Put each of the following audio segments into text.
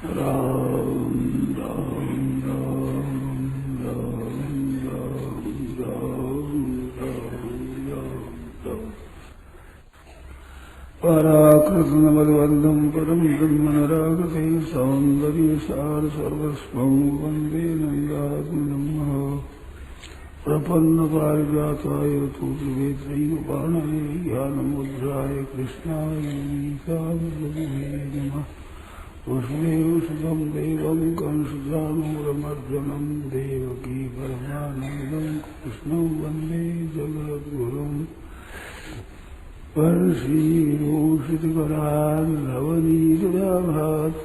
राम राम राम राम राम राम राम पराकृष्ण मधुबंधम परम ब्रह्मनरागते सौंदर्य सार सर्वस्वं वंदे नंदात्मनम प्रपन्न पारिजाताय तूर्वेत्रैकपाणये ज्ञानमुद्राय कृष्णाय गीतामृतये नमः। वसुदेवसुतं देवं कंसचाणूरमर्दनं देवकी परमानन्दं कृष्णं वन्दे जगद्गुरुं। परश्रीभूषितकरान्नवनीतदाभात्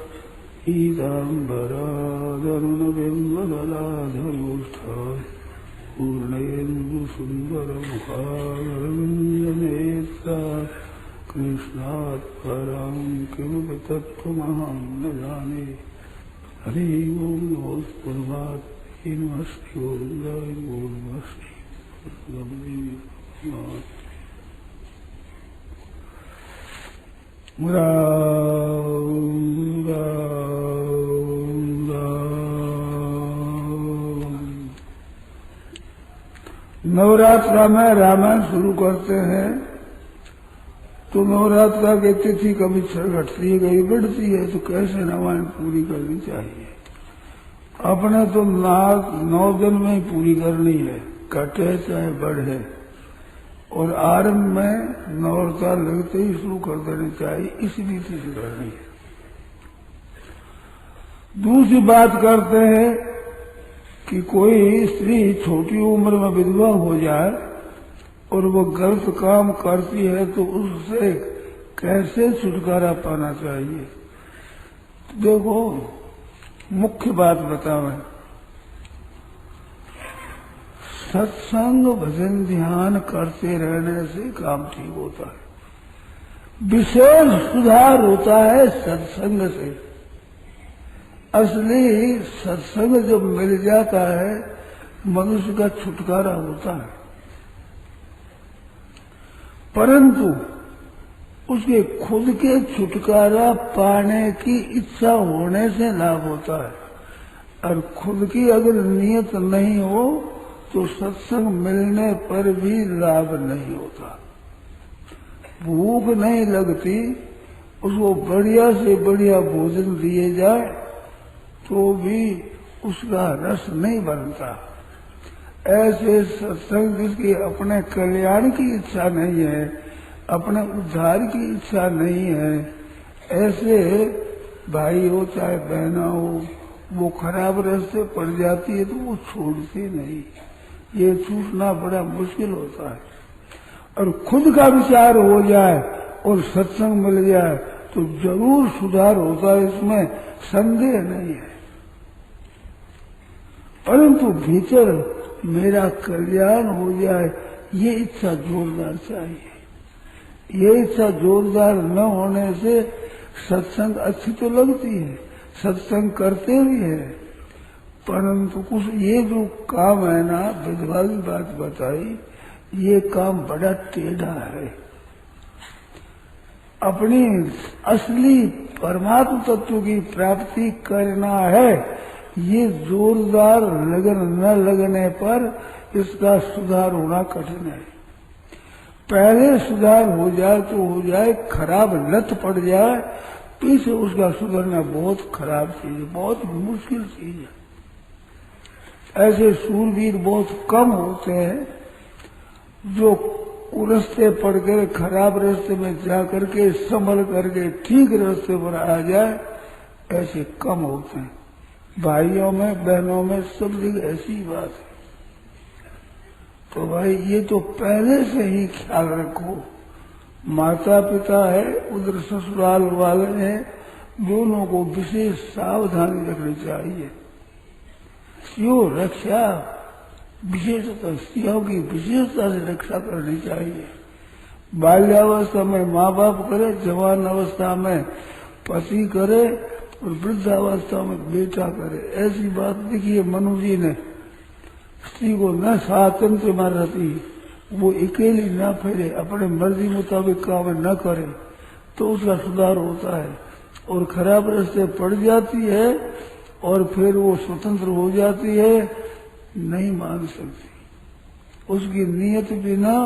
पीताम्बरादरुणबिम्बदलाधरोष्ठात् पूर्णेन्दुसुन्दरमुखारविन्दनेत्रात् कृष्णात् परं किमपि तत्त्वमहं न जाने। हरि ओं नमो परमात्मने नमः। श्री गोविन्दाय नमो नमः। श्री राम राम राम। नवरात्रा में रामायण शुरू करते हैं तो नवरात्रा की तिथि कभी घटती है कभी बढ़ती है, तो कैसे रामायण पूरी करनी चाहिए। अपने तो 9 दिन में ही पूरी करनी है, घटे चाहे बढ़े, और आरंभ में नवरात्रा लगते ही शुरू कर देनी चाहिए, इसी रीति से करनी है। दूसरी बात करते हैं कि कोई स्त्री छोटी उम्र में विधवा हो जाए और वो गलत काम करती है तो उससे कैसे छुटकारा पाना चाहिए। देखो, मुख्य बात बताओ, सत्संग भजन ध्यान करते रहने से काम ठीक होता है। विशेष सुधार होता है सत्संग से। असली सत्संग जब मिल जाता है मनुष्य का छुटकारा होता है, परंतु उसके खुद के छुटकारा पाने की इच्छा होने से लाभ होता है। और खुद की अगर नियत नहीं हो तो सत्संग मिलने पर भी लाभ नहीं होता। भूख नहीं लगती, उसको बढ़िया से बढ़िया भोजन दिए जाए तो भी उसका रस नहीं बनता। ऐसे सत्संग जिसकी अपने कल्याण की इच्छा नहीं है, अपने उद्धार की इच्छा नहीं है, ऐसे भाई हो चाहे बहना हो, वो खराब रास्ते पड़ जाती है तो वो छोड़ती नहीं। ये छूटना बड़ा मुश्किल होता है। और खुद का विचार हो जाए और सत्संग मिल जाए तो जरूर सुधार होता है, इसमें संदेह नहीं है। परंतु भीतर मेरा कल्याण हो जाए ये इच्छा जोरदार चाहिए। ये इच्छा जोरदार न होने से सत्संग अच्छी तो लगती है, सत्संग करते भी है, परंतु कुछ ये जो काम है ना, विधवा की बात बताई, ये काम बड़ा टेढ़ा है। अपनी असली परमात्म तत्व की प्राप्ति करना है, ये जोरदार लगन न लगने पर इसका सुधार होना कठिन है। पहले सुधार हो जाए तो हो जाए, खराब लत पड़ जाए पीछे उसका सुधरना बहुत खराब चीज है, बहुत मुश्किल चीज है। ऐसे सूरवीर बहुत कम होते हैं जो रास्ते पड़ कर खराब रास्ते में जा करके संभल करके ठीक रास्ते पर आ जाए, ऐसे कम होते हैं। भाइयों में बहनों में सब जगह ऐसी बात है। तो भाई ये तो पहले से ही ख्याल रखो। माता पिता है, उधर ससुराल वाले हैं, दोनों को विशेष सावधानी रखनी चाहिए। क्यों रक्षा विशेषता, स्त्रियों की विशेषता से रक्षा करनी चाहिए। बाल्यावस्था में माँ बाप करे, जवान अवस्था में पति करे और वृद्धावस्था में बेटा करे। ऐसी बात देखिए, मनु जी ने स्त्री को न स्वातंत्र में रहती, वो अकेली न फिरे, अपने मर्जी मुताबिक काम न करे तो उसका सुधार होता है। और खराब रास्ते पड़ जाती है और फिर वो स्वतंत्र हो जाती है, नहीं मान सकती। उसकी नियत बिना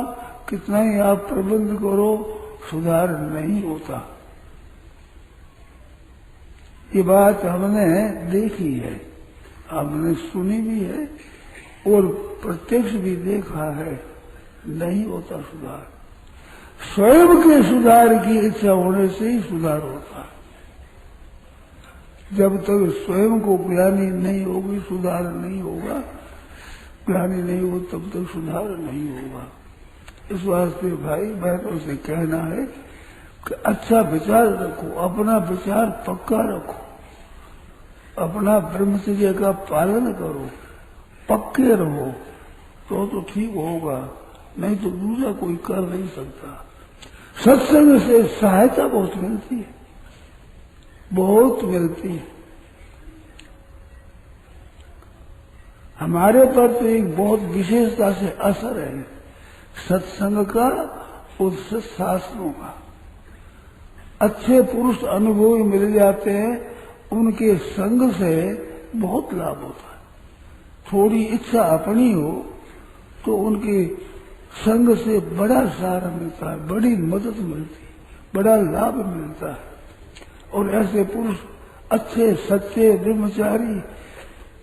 कितना ही आप प्रबंध करो, सुधार नहीं होता। ये बात हमने देखी है, हमने सुनी भी है और प्रत्यक्ष भी देखा है, नहीं होता सुधार। स्वयं के सुधार की इच्छा होने से ही सुधार होता है। जब तक स्वयं को ग्लानि नहीं होगी, सुधार नहीं होगा। ग्लानि नहीं हो तब तक सुधार नहीं होगा। इस वास्ते भाई बहनों से कहना है कि अच्छा विचार रखो, अपना विचार पक्का रखो, अपना ब्रह्मचर्य का पालन करो, पक्के रहो, तो ठीक होगा, नहीं तो दूसरा कोई कर नहीं सकता। सत्संग से सहायता बहुत मिलती है, बहुत मिलती है। हमारे पर तो एक बहुत विशेषता से असर है सत्संग का और सत्शास्त्रों का। अच्छे पुरुष अनुभवी मिल जाते हैं, उनके संग से बहुत लाभ होता है। थोड़ी इच्छा अपनी हो तो उनके संग से बड़ा सहारा मिलता है, बड़ी मदद मिलती है, बड़ा लाभ मिलता है। और ऐसे पुरुष अच्छे सच्चे ब्रह्मचारी,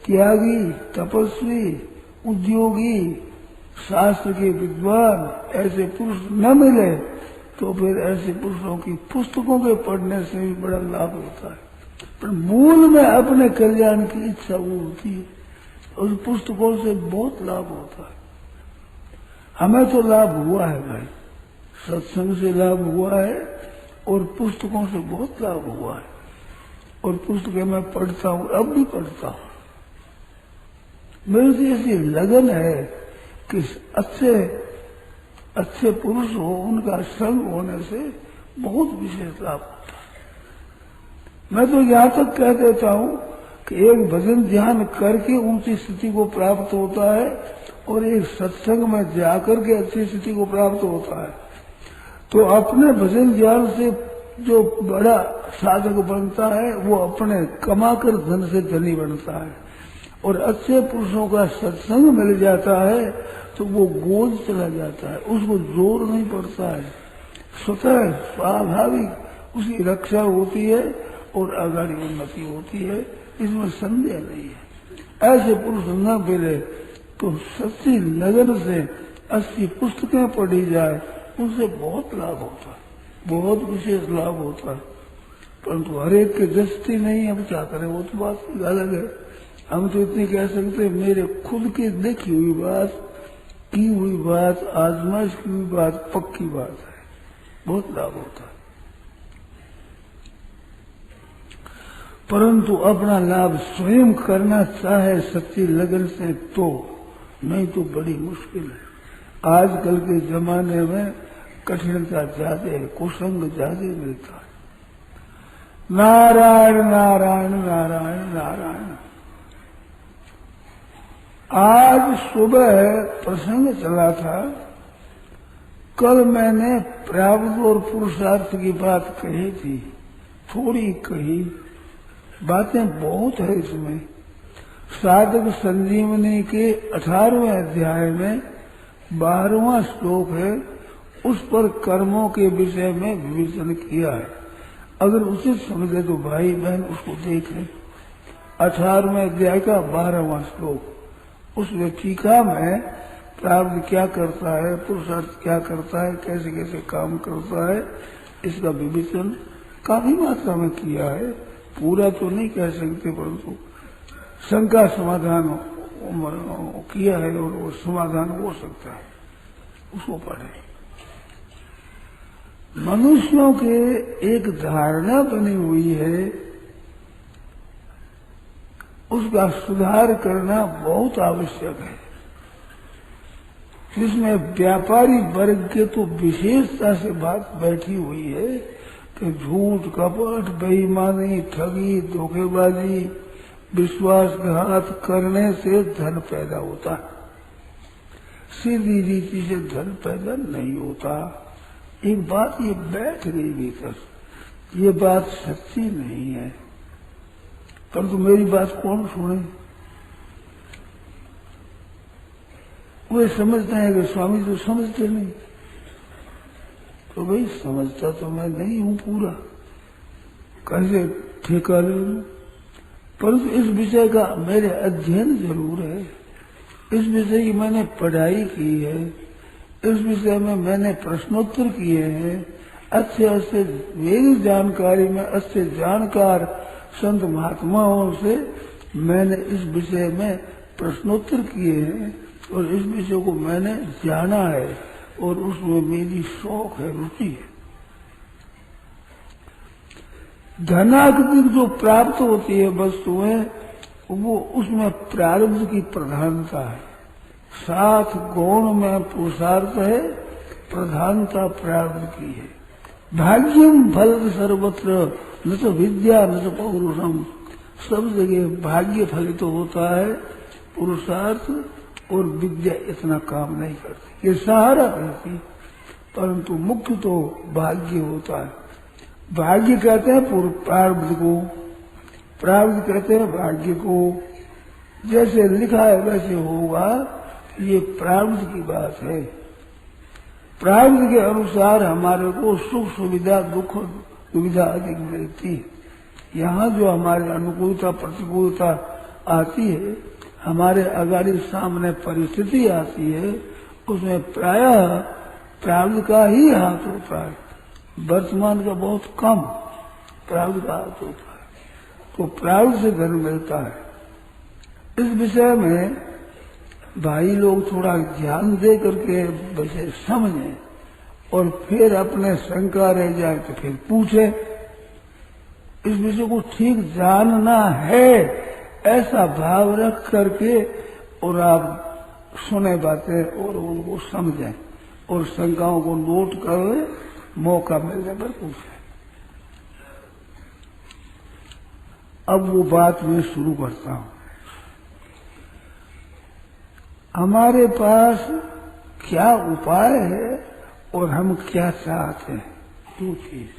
त्यागी, तपस्वी, उद्योगी, शास्त्र के विद्वान ऐसे पुरुष न मिले तो फिर ऐसे पुरुषों की पुस्तकों के पढ़ने से भी बड़ा लाभ होता है। पर मूल में अपने कल्याण की इच्छा वो होती है, उस पुस्तकों से बहुत लाभ होता है। हमें तो लाभ हुआ है भाई, सत्संग से लाभ हुआ है और पुस्तकों से बहुत लाभ हुआ है। और पुस्तकें मैं पढ़ता हूँ, अब भी पढ़ता हूँ। मेरी तो ऐसी लगन है कि अच्छे पुरुष हो, उनका संग होने से बहुत विशेष लाभ होता है। मैं तो यहाँ तक कह देता हूँ कि एक भजन ध्यान करके ऊंची स्थिति को प्राप्त होता है और एक सत्संग में जाकर के अच्छी स्थिति को प्राप्त होता है। तो अपने भजन ध्यान से जो बड़ा साधक बनता है वो अपने कमाकर धन से धनी बनता है। और अच्छे पुरुषों का सत्संग मिल जाता है तो वो गोद चला जाता है, उसको जोर नहीं पड़ता है, स्वतः स्वाभाविक उसकी रक्षा होती है और आगाड़ी उन्नति होती है, इसमें संदेह नहीं है। ऐसे पुरुष न मिले तो सच्ची लगन से 80 पुस्तकें पढ़ी जाए, उनसे बहुत लाभ होता है, बहुत विशेष लाभ होता है। परंतु हर एक के दृष्टि नहीं, हम क्या करें, वो तो बात अलग है। हम तो इतनी कह सकते हैं, मेरे खुद की देखी हुई बात, की हुई बात, आजमाइश की हुई बात, पक्की बात है, बहुत लाभ होता है। परंतु अपना लाभ स्वयं करना चाहे सच्ची लगन से तो, नहीं तो बड़ी मुश्किल है। आजकल के जमाने में कठिनता ज्यादा है, कुसंग ज्यादा मिलता है। नारायण नारायण नारायण नारायण। आज सुबह प्रसंग चला था, कल मैंने प्रारब्ध और पुरुषार्थ की बात कही थी, थोड़ी कही, बातें बहुत है इसमें। साधक संजीवनी के 18वें अध्याय में 12वां श्लोक है, उस पर कर्मों के विषय में विवेचन किया है। अगर उचित समझे तो भाई बहन उसको देखें। 18वें अध्याय का 12वां श्लोक, उसमें टीका में प्रारब्ध क्या करता है, पुरुषार्थ क्या करता है, कैसे कैसे काम करता है, इसका विवेचन काफी मात्रा में किया है। पूरा तो नहीं कह सकते, परंतु शंका समाधान किया है और वो समाधान हो सकता है, उसको पढ़े। मनुष्यों के एक धारणा बनी हुई है, उसका सुधार करना बहुत आवश्यक है। जिसमें व्यापारी वर्ग के तो विशेषता से बात बैठी हुई है कि झूठ, कपट, बेईमानी, ठगी, धोखेबाजी, विश्वासघात करने से धन पैदा होता है, सीधी रीति से धन पैदा नहीं होता। एक बात ये बैठ गई भीतर, ये बात सच्ची नहीं है, परंतु मेरी बात कौन सुने? वे समझते हैं कि स्वामी तो समझते नहीं। तो भाई समझता तो मैं नहीं हूं पूरा, कैसे ठेका ले लूं? परंतु इस विषय का मेरे अध्ययन जरूर है, इस विषय की मैंने पढ़ाई की है, इस विषय में मैंने प्रश्नोत्तर किए हैं, अच्छे अच्छे वेद जानकारी में अच्छे जानकार संत महात्माओं से मैंने इस विषय में प्रश्नोत्तर किए हैं और इस विषय को मैंने जाना है और उसमें मेरी शौक है, रुचि है। धनाकृतिक जो प्राप्त होती है वस्तुएं, वो उसमें प्रारब्ध की प्रधानता है। 7 गुण में पुरुषार्थ है, प्रधानता प्रारब्ध की है। भाग्यम फल सर्वत्र न तो विद्या न तो पौरुषम, सब जगह भाग्य फलित तो होता है, पुरुषार्थ और विद्या इतना काम नहीं करती, ये सहारा रहती, परंतु मुख्य तो भाग्य होता है। भाग्य कहते हैं प्रारब्ध को, प्रारब्ध कहते हैं भाग्य को। जैसे लिखा है वैसे होगा, ये प्रारब्ध की बात है। प्रारब्ध के अनुसार हमारे को सुख सुविधा दुख सुविधा अधिक मिलती है। यहाँ जो हमारे अनुकूलता प्रतिकूलता आती है, हमारे अगाड़ी सामने परिस्थिति आती है, उसमें प्रायः प्रारब्ध का ही हाथ होता है, वर्तमान का बहुत कम प्रारब्ध का हाथ होता है। तो प्रारब्ध से धन मिलता है। इस विषय में भाई लोग थोड़ा ध्यान दे करके विषय समझें और फिर अपने शंका रह जाए तो फिर पूछे। इस विषय को ठीक जानना है ऐसा भाव रख करके और आप सुने बातें और उनको समझें और शंकाओं को नोट कर मौका मिलने पर पूछें। अब वो बात मैं शुरू करता हूं। हमारे पास क्या उपाय है और हम क्या चाहते हैं, दो चीज।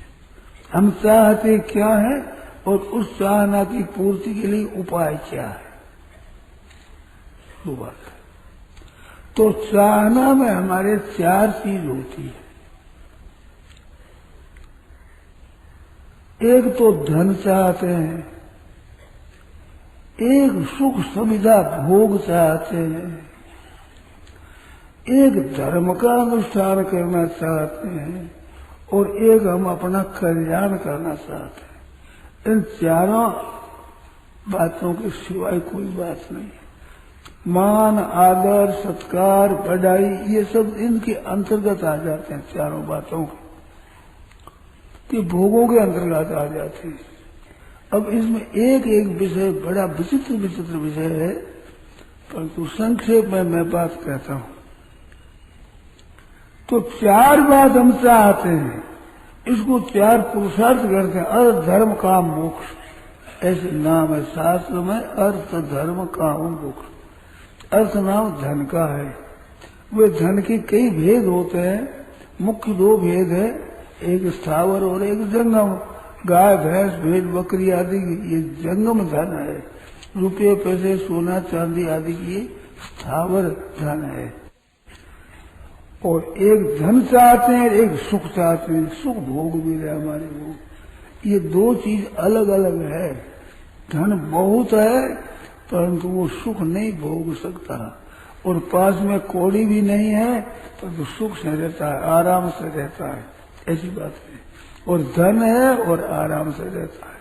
हम चाहते क्या है और उस चाहना की पूर्ति के लिए उपाय क्या है, दो बात है। तो चाहना में हमारे 4 चीज होती है। एक तो धन चाहते हैं, एक सुख सुविधा भोग चाहते हैं, एक धर्म का अनुष्ठान करना चाहते हैं और एक हम अपना कल्याण करना चाहते हैं। इन चारों बातों के सिवाय कोई बात नहीं है। मान आदर सत्कार बढ़ाई ये सब इनके अंतर्गत आ जाते हैं, चारों बातों के भोगों के अंतर्गत आ जाते हैं। अब इसमें एक एक विषय बड़ा विचित्र विचित्र विषय है, परंतु संक्षेप में मैं बात कहता हूं। तो 4 बात हम चाहते हैं, इसको 4 पुरुषार्थ करते हैं। अर्थ धर्म काम मोक्ष ऐसे नाम है शास्त्र में, अर्थ धर्म काम मोक्ष। अर्थ नाम धन का है। वे धन के कई भेद होते हैं, मुख्य 2 भेद है, एक स्थावर और एक जंगम। गाय भैंस भेड़ बकरी आदि ये जंगम धन है, रुपये पैसे सोना चांदी आदि की स्थावर धन है। और एक धन चाहते हैं, एक सुख चाहते हैं, सुख भोग भी रहे हमारे को। ये 2 चीज अलग अलग है। धन बहुत है परंतु वो सुख नहीं भोग सकता, और पास में कौड़ी भी नहीं है परंतु सुख से रहता है, आराम से रहता है, ऐसी बात है। और धन है और आराम से रहता है,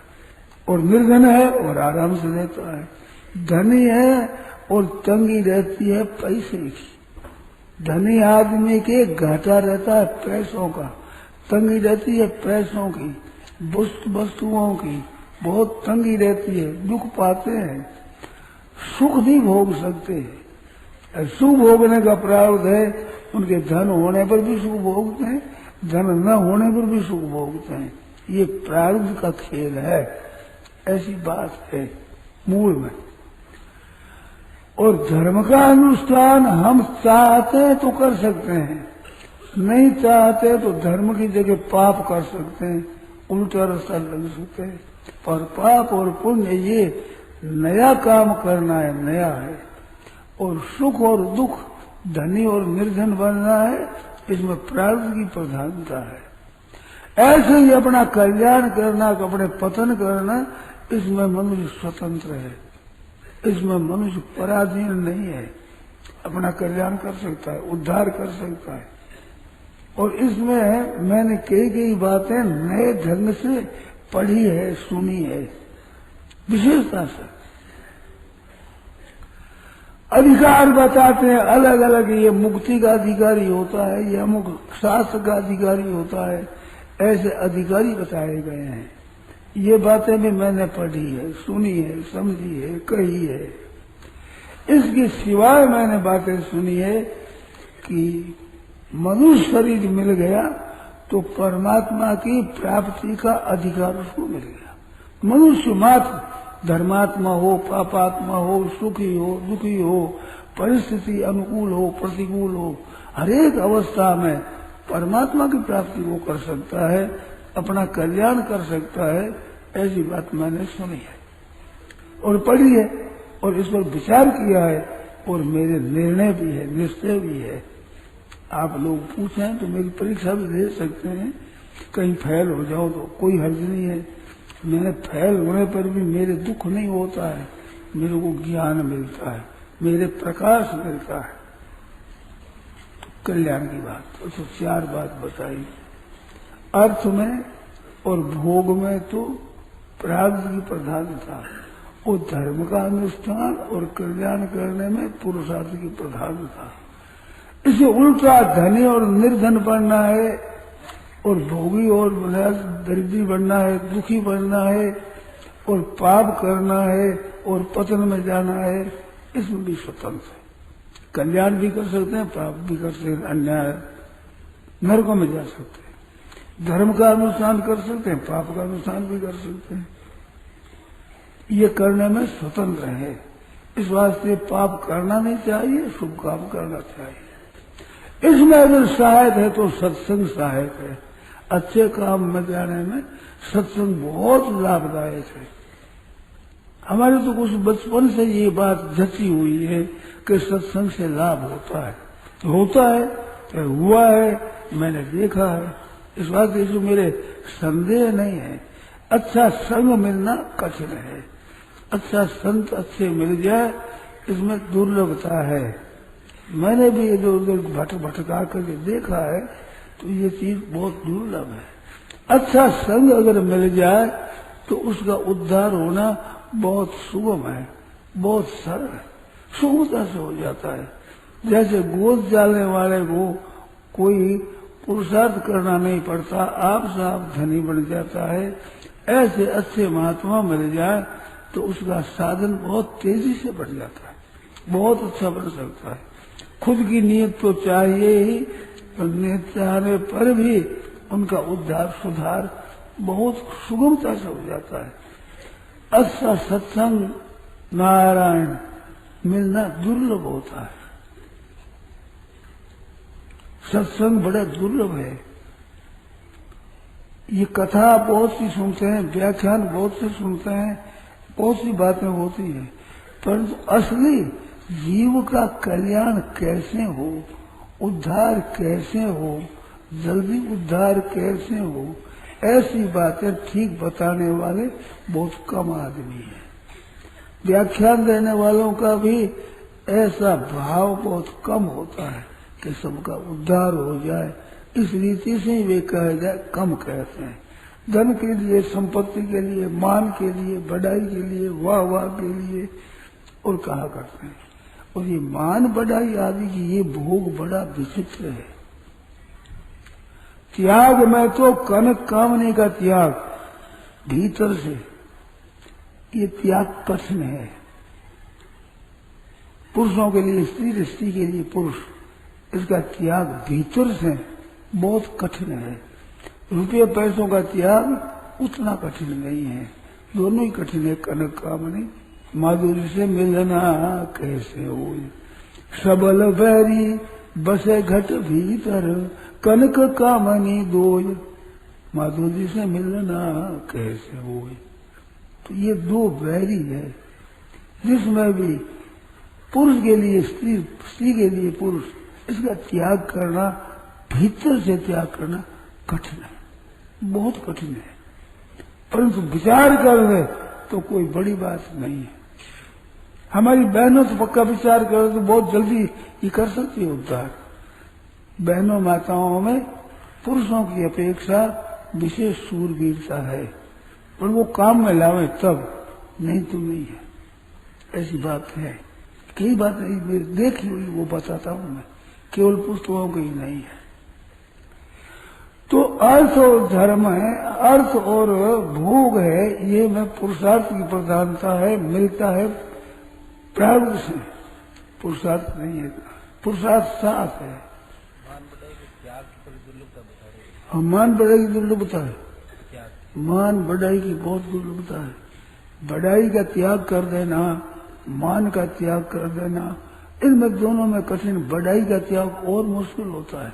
और निर्धन है और आराम से रहता है। धनी है और तंगी रहती है पैसे की। धनी आदमी के घाटा रहता है पैसों का, तंगी रहती है पैसों की, वस्तुओं की बहुत तंगी रहती है, दुख पाते हैं, सुख नहीं भोग सकते। सुख भोगने का प्रावधान है, उनके धन होने पर भी सुख भोगते हैं, धन न होने पर भी सुख भोगते हैं। ये प्रारब्ध का खेल है, ऐसी बात है मूल में। और धर्म का अनुष्ठान हम चाहते तो कर सकते हैं, नहीं चाहते तो धर्म की जगह पाप कर सकते हैं, उल्टा रास्ता लग सकते हैं। पर पाप और पुण्य ये नया काम करना है, नया है। और सुख और दुख, धनी और निर्धन बनना है, इसमें प्रारब्ध की प्रधानता है। ऐसे ही अपना कल्याण करना, अपने पतन करना, इसमें मनुष्य स्वतंत्र है, इसमें मनुष्य पराधीन नहीं है। अपना कल्याण कर सकता है, उद्धार कर सकता है। और इसमें मैंने कई बातें नए ढंग से पढ़ी है, सुनी है, विशेषता से। अधिकार बताते हैं अलग अलग, ये मुक्ति का अधिकारी होता है, ये अमुक शास्त्र का अधिकारी होता है, ऐसे अधिकारी बताए गए हैं। ये बातें भी मैंने पढ़ी है, सुनी है, समझी है, कही है। इसके सिवाय मैंने बातें सुनी है कि मनुष्य शरीर मिल गया तो परमात्मा की प्राप्ति का अधिकार उसको मिल गया। मनुष्य मात्र धर्मात्मा हो, पापात्मा हो, सुखी हो, दुखी हो, परिस्थिति अनुकूल हो, प्रतिकूल हो, हर एक अवस्था में परमात्मा की प्राप्ति वो कर सकता है, अपना कल्याण कर सकता है। ऐसी बात मैंने सुनी है और पढ़ी है और इस पर विचार किया है और मेरे निर्णय भी है, निश्चय भी है। आप लोग पूछें तो मेरी परीक्षा भी दे सकते हैं, कहीं फेल हो जाओ तो कोई हर्ज नहीं है। मैंने फेल होने पर भी मेरे दुख नहीं होता है, मेरे को ज्ञान मिलता है, मेरे प्रकाश मिलता है। तो कल्याण की बात तो चार बात बताई। अर्थ में और भोग में तो प्रारब्ध की प्रधानता, और धर्म का अनुष्ठान और कल्याण करने में पुरुषार्थ की प्रधानता। इसे उल्टा धनी और निर्धन बनना है और भोगी और दरिद्री बनना है, दुखी बनना है और पाप करना है और पतन में जाना है, इसमें भी स्वतंत्र है। कल्याण भी कर सकते हैं, पाप भी कर सकते हैं, अन्याय नरकों में जा सकते हैं। धर्म का अनुष्ठान कर सकते हैं, पाप का अनुष्ठान भी कर सकते हैं। ये करने में स्वतंत्र है। इस वास्ते पाप करना नहीं चाहिए, शुभ काम करना चाहिए। इसमें अगर सहायक है तो सत्संग सहायक है। अच्छे काम में जाने में सत्संग बहुत लाभदायक है। हमारे तो कुछ बचपन से ये बात जची हुई है कि सत्संग से लाभ होता है, होता है तो हुआ है, मैंने देखा है। इस बात की जो मेरे संदेह नहीं है। अच्छा संग मिलना कठिन है, अच्छा संत अच्छे मिल जाए इसमें दुर्लभता है। मैंने भी इधर उधर भटका करके देखा है तो ये चीज बहुत दुर्लभ है। अच्छा संग अगर मिल जाए तो उसका उद्धार होना बहुत सुगम है, बहुत सरल है, सुगमता से हो जाता है। जैसे गोद डालने वाले को कोई पुरुषार्थ करना नहीं पड़ता, आप साफ धनी बन जाता है। ऐसे अच्छे महात्मा मिल जाए तो उसका साधन बहुत तेजी से बढ़ जाता है, बहुत अच्छा बन सकता है। खुद की नीयत तो चाहिए ही, तो नीयत चाहने पर भी उनका उद्धार सुधार बहुत सुगमता से हो जाता है। अच्छा सत्संग नारायण मिलना दुर्लभ होता है, सत्संग बड़ा दुर्लभ है। ये कथा बहुत सी सुनते हैं, व्याख्यान बहुत से सुनते हैं, बहुत सी बातें होती हैं, परंतु असली जीव का कल्याण कैसे हो, उद्धार कैसे हो, जल्दी उद्धार कैसे हो, ऐसी बातें ठीक बताने वाले बहुत कम आदमी हैं। व्याख्यान देने वालों का भी ऐसा भाव बहुत कम होता है कि सबका उद्धार हो जाए, इस रीति से वे कहे जाए कम कहते हैं। धन के लिए, संपत्ति के लिए, मान के लिए, बढ़ाई के लिए, वाह वाह के लिए और कहा करते हैं। और ये मान बढ़ाई आदि की ये भोग बड़ा विचित्र है। त्याग में तो कनक कामने का त्याग भीतर से, ये त्याग कठिन है। पुरुषों के लिए स्त्री, स्त्री के लिए पुरुष, इसका त्याग भीतर से बहुत कठिन है। रुपये पैसों का त्याग उतना कठिन नहीं है, दोनों ही कठिन है। कनक कामनी माधुरी से मिलना कैसे हो, सबल बैरी बसे घट भीतर, कनक कामनी दोय। माधव जी से मिलना कैसे हुए। तो ये दो वैरी है, जिसमें भी पुरुष के लिए स्त्री, स्त्री के लिए पुरुष, इसका त्याग करना, भीतर से त्याग करना कठिन है, बहुत कठिन है। परंतु विचार कर ले तो कोई बड़ी बात नहीं है। हमारी बहनों तो पक्का विचार करे तो बहुत जल्दी ये कर सकती है उद्धार। बहनों माताओं में पुरुषों की अपेक्षा विशेष सूरवीरता है, पर वो काम में लावे तब, नहीं तो नहीं है। ऐसी बात है, कई बात मेरी देखी हुई वो बताता हूं मैं, केवल पुस्तकों की नहीं है। तो अर्थ और धर्म है, अर्थ और भोग है, ये में पुरुषार्थ की प्रधानता है, मिलता है प्रारब्ध से, पुरुषार्थ नहीं है, पुरुषार्थ साथ है। मान बढ़ाई की दुर्लभता है, मान बढ़ाई की बहुत दुर्लभता है। बढ़ाई का त्याग कर देना, मान का त्याग कर देना, इनमें दोनों में कठिन। बढ़ाई का त्याग और मुश्किल होता है।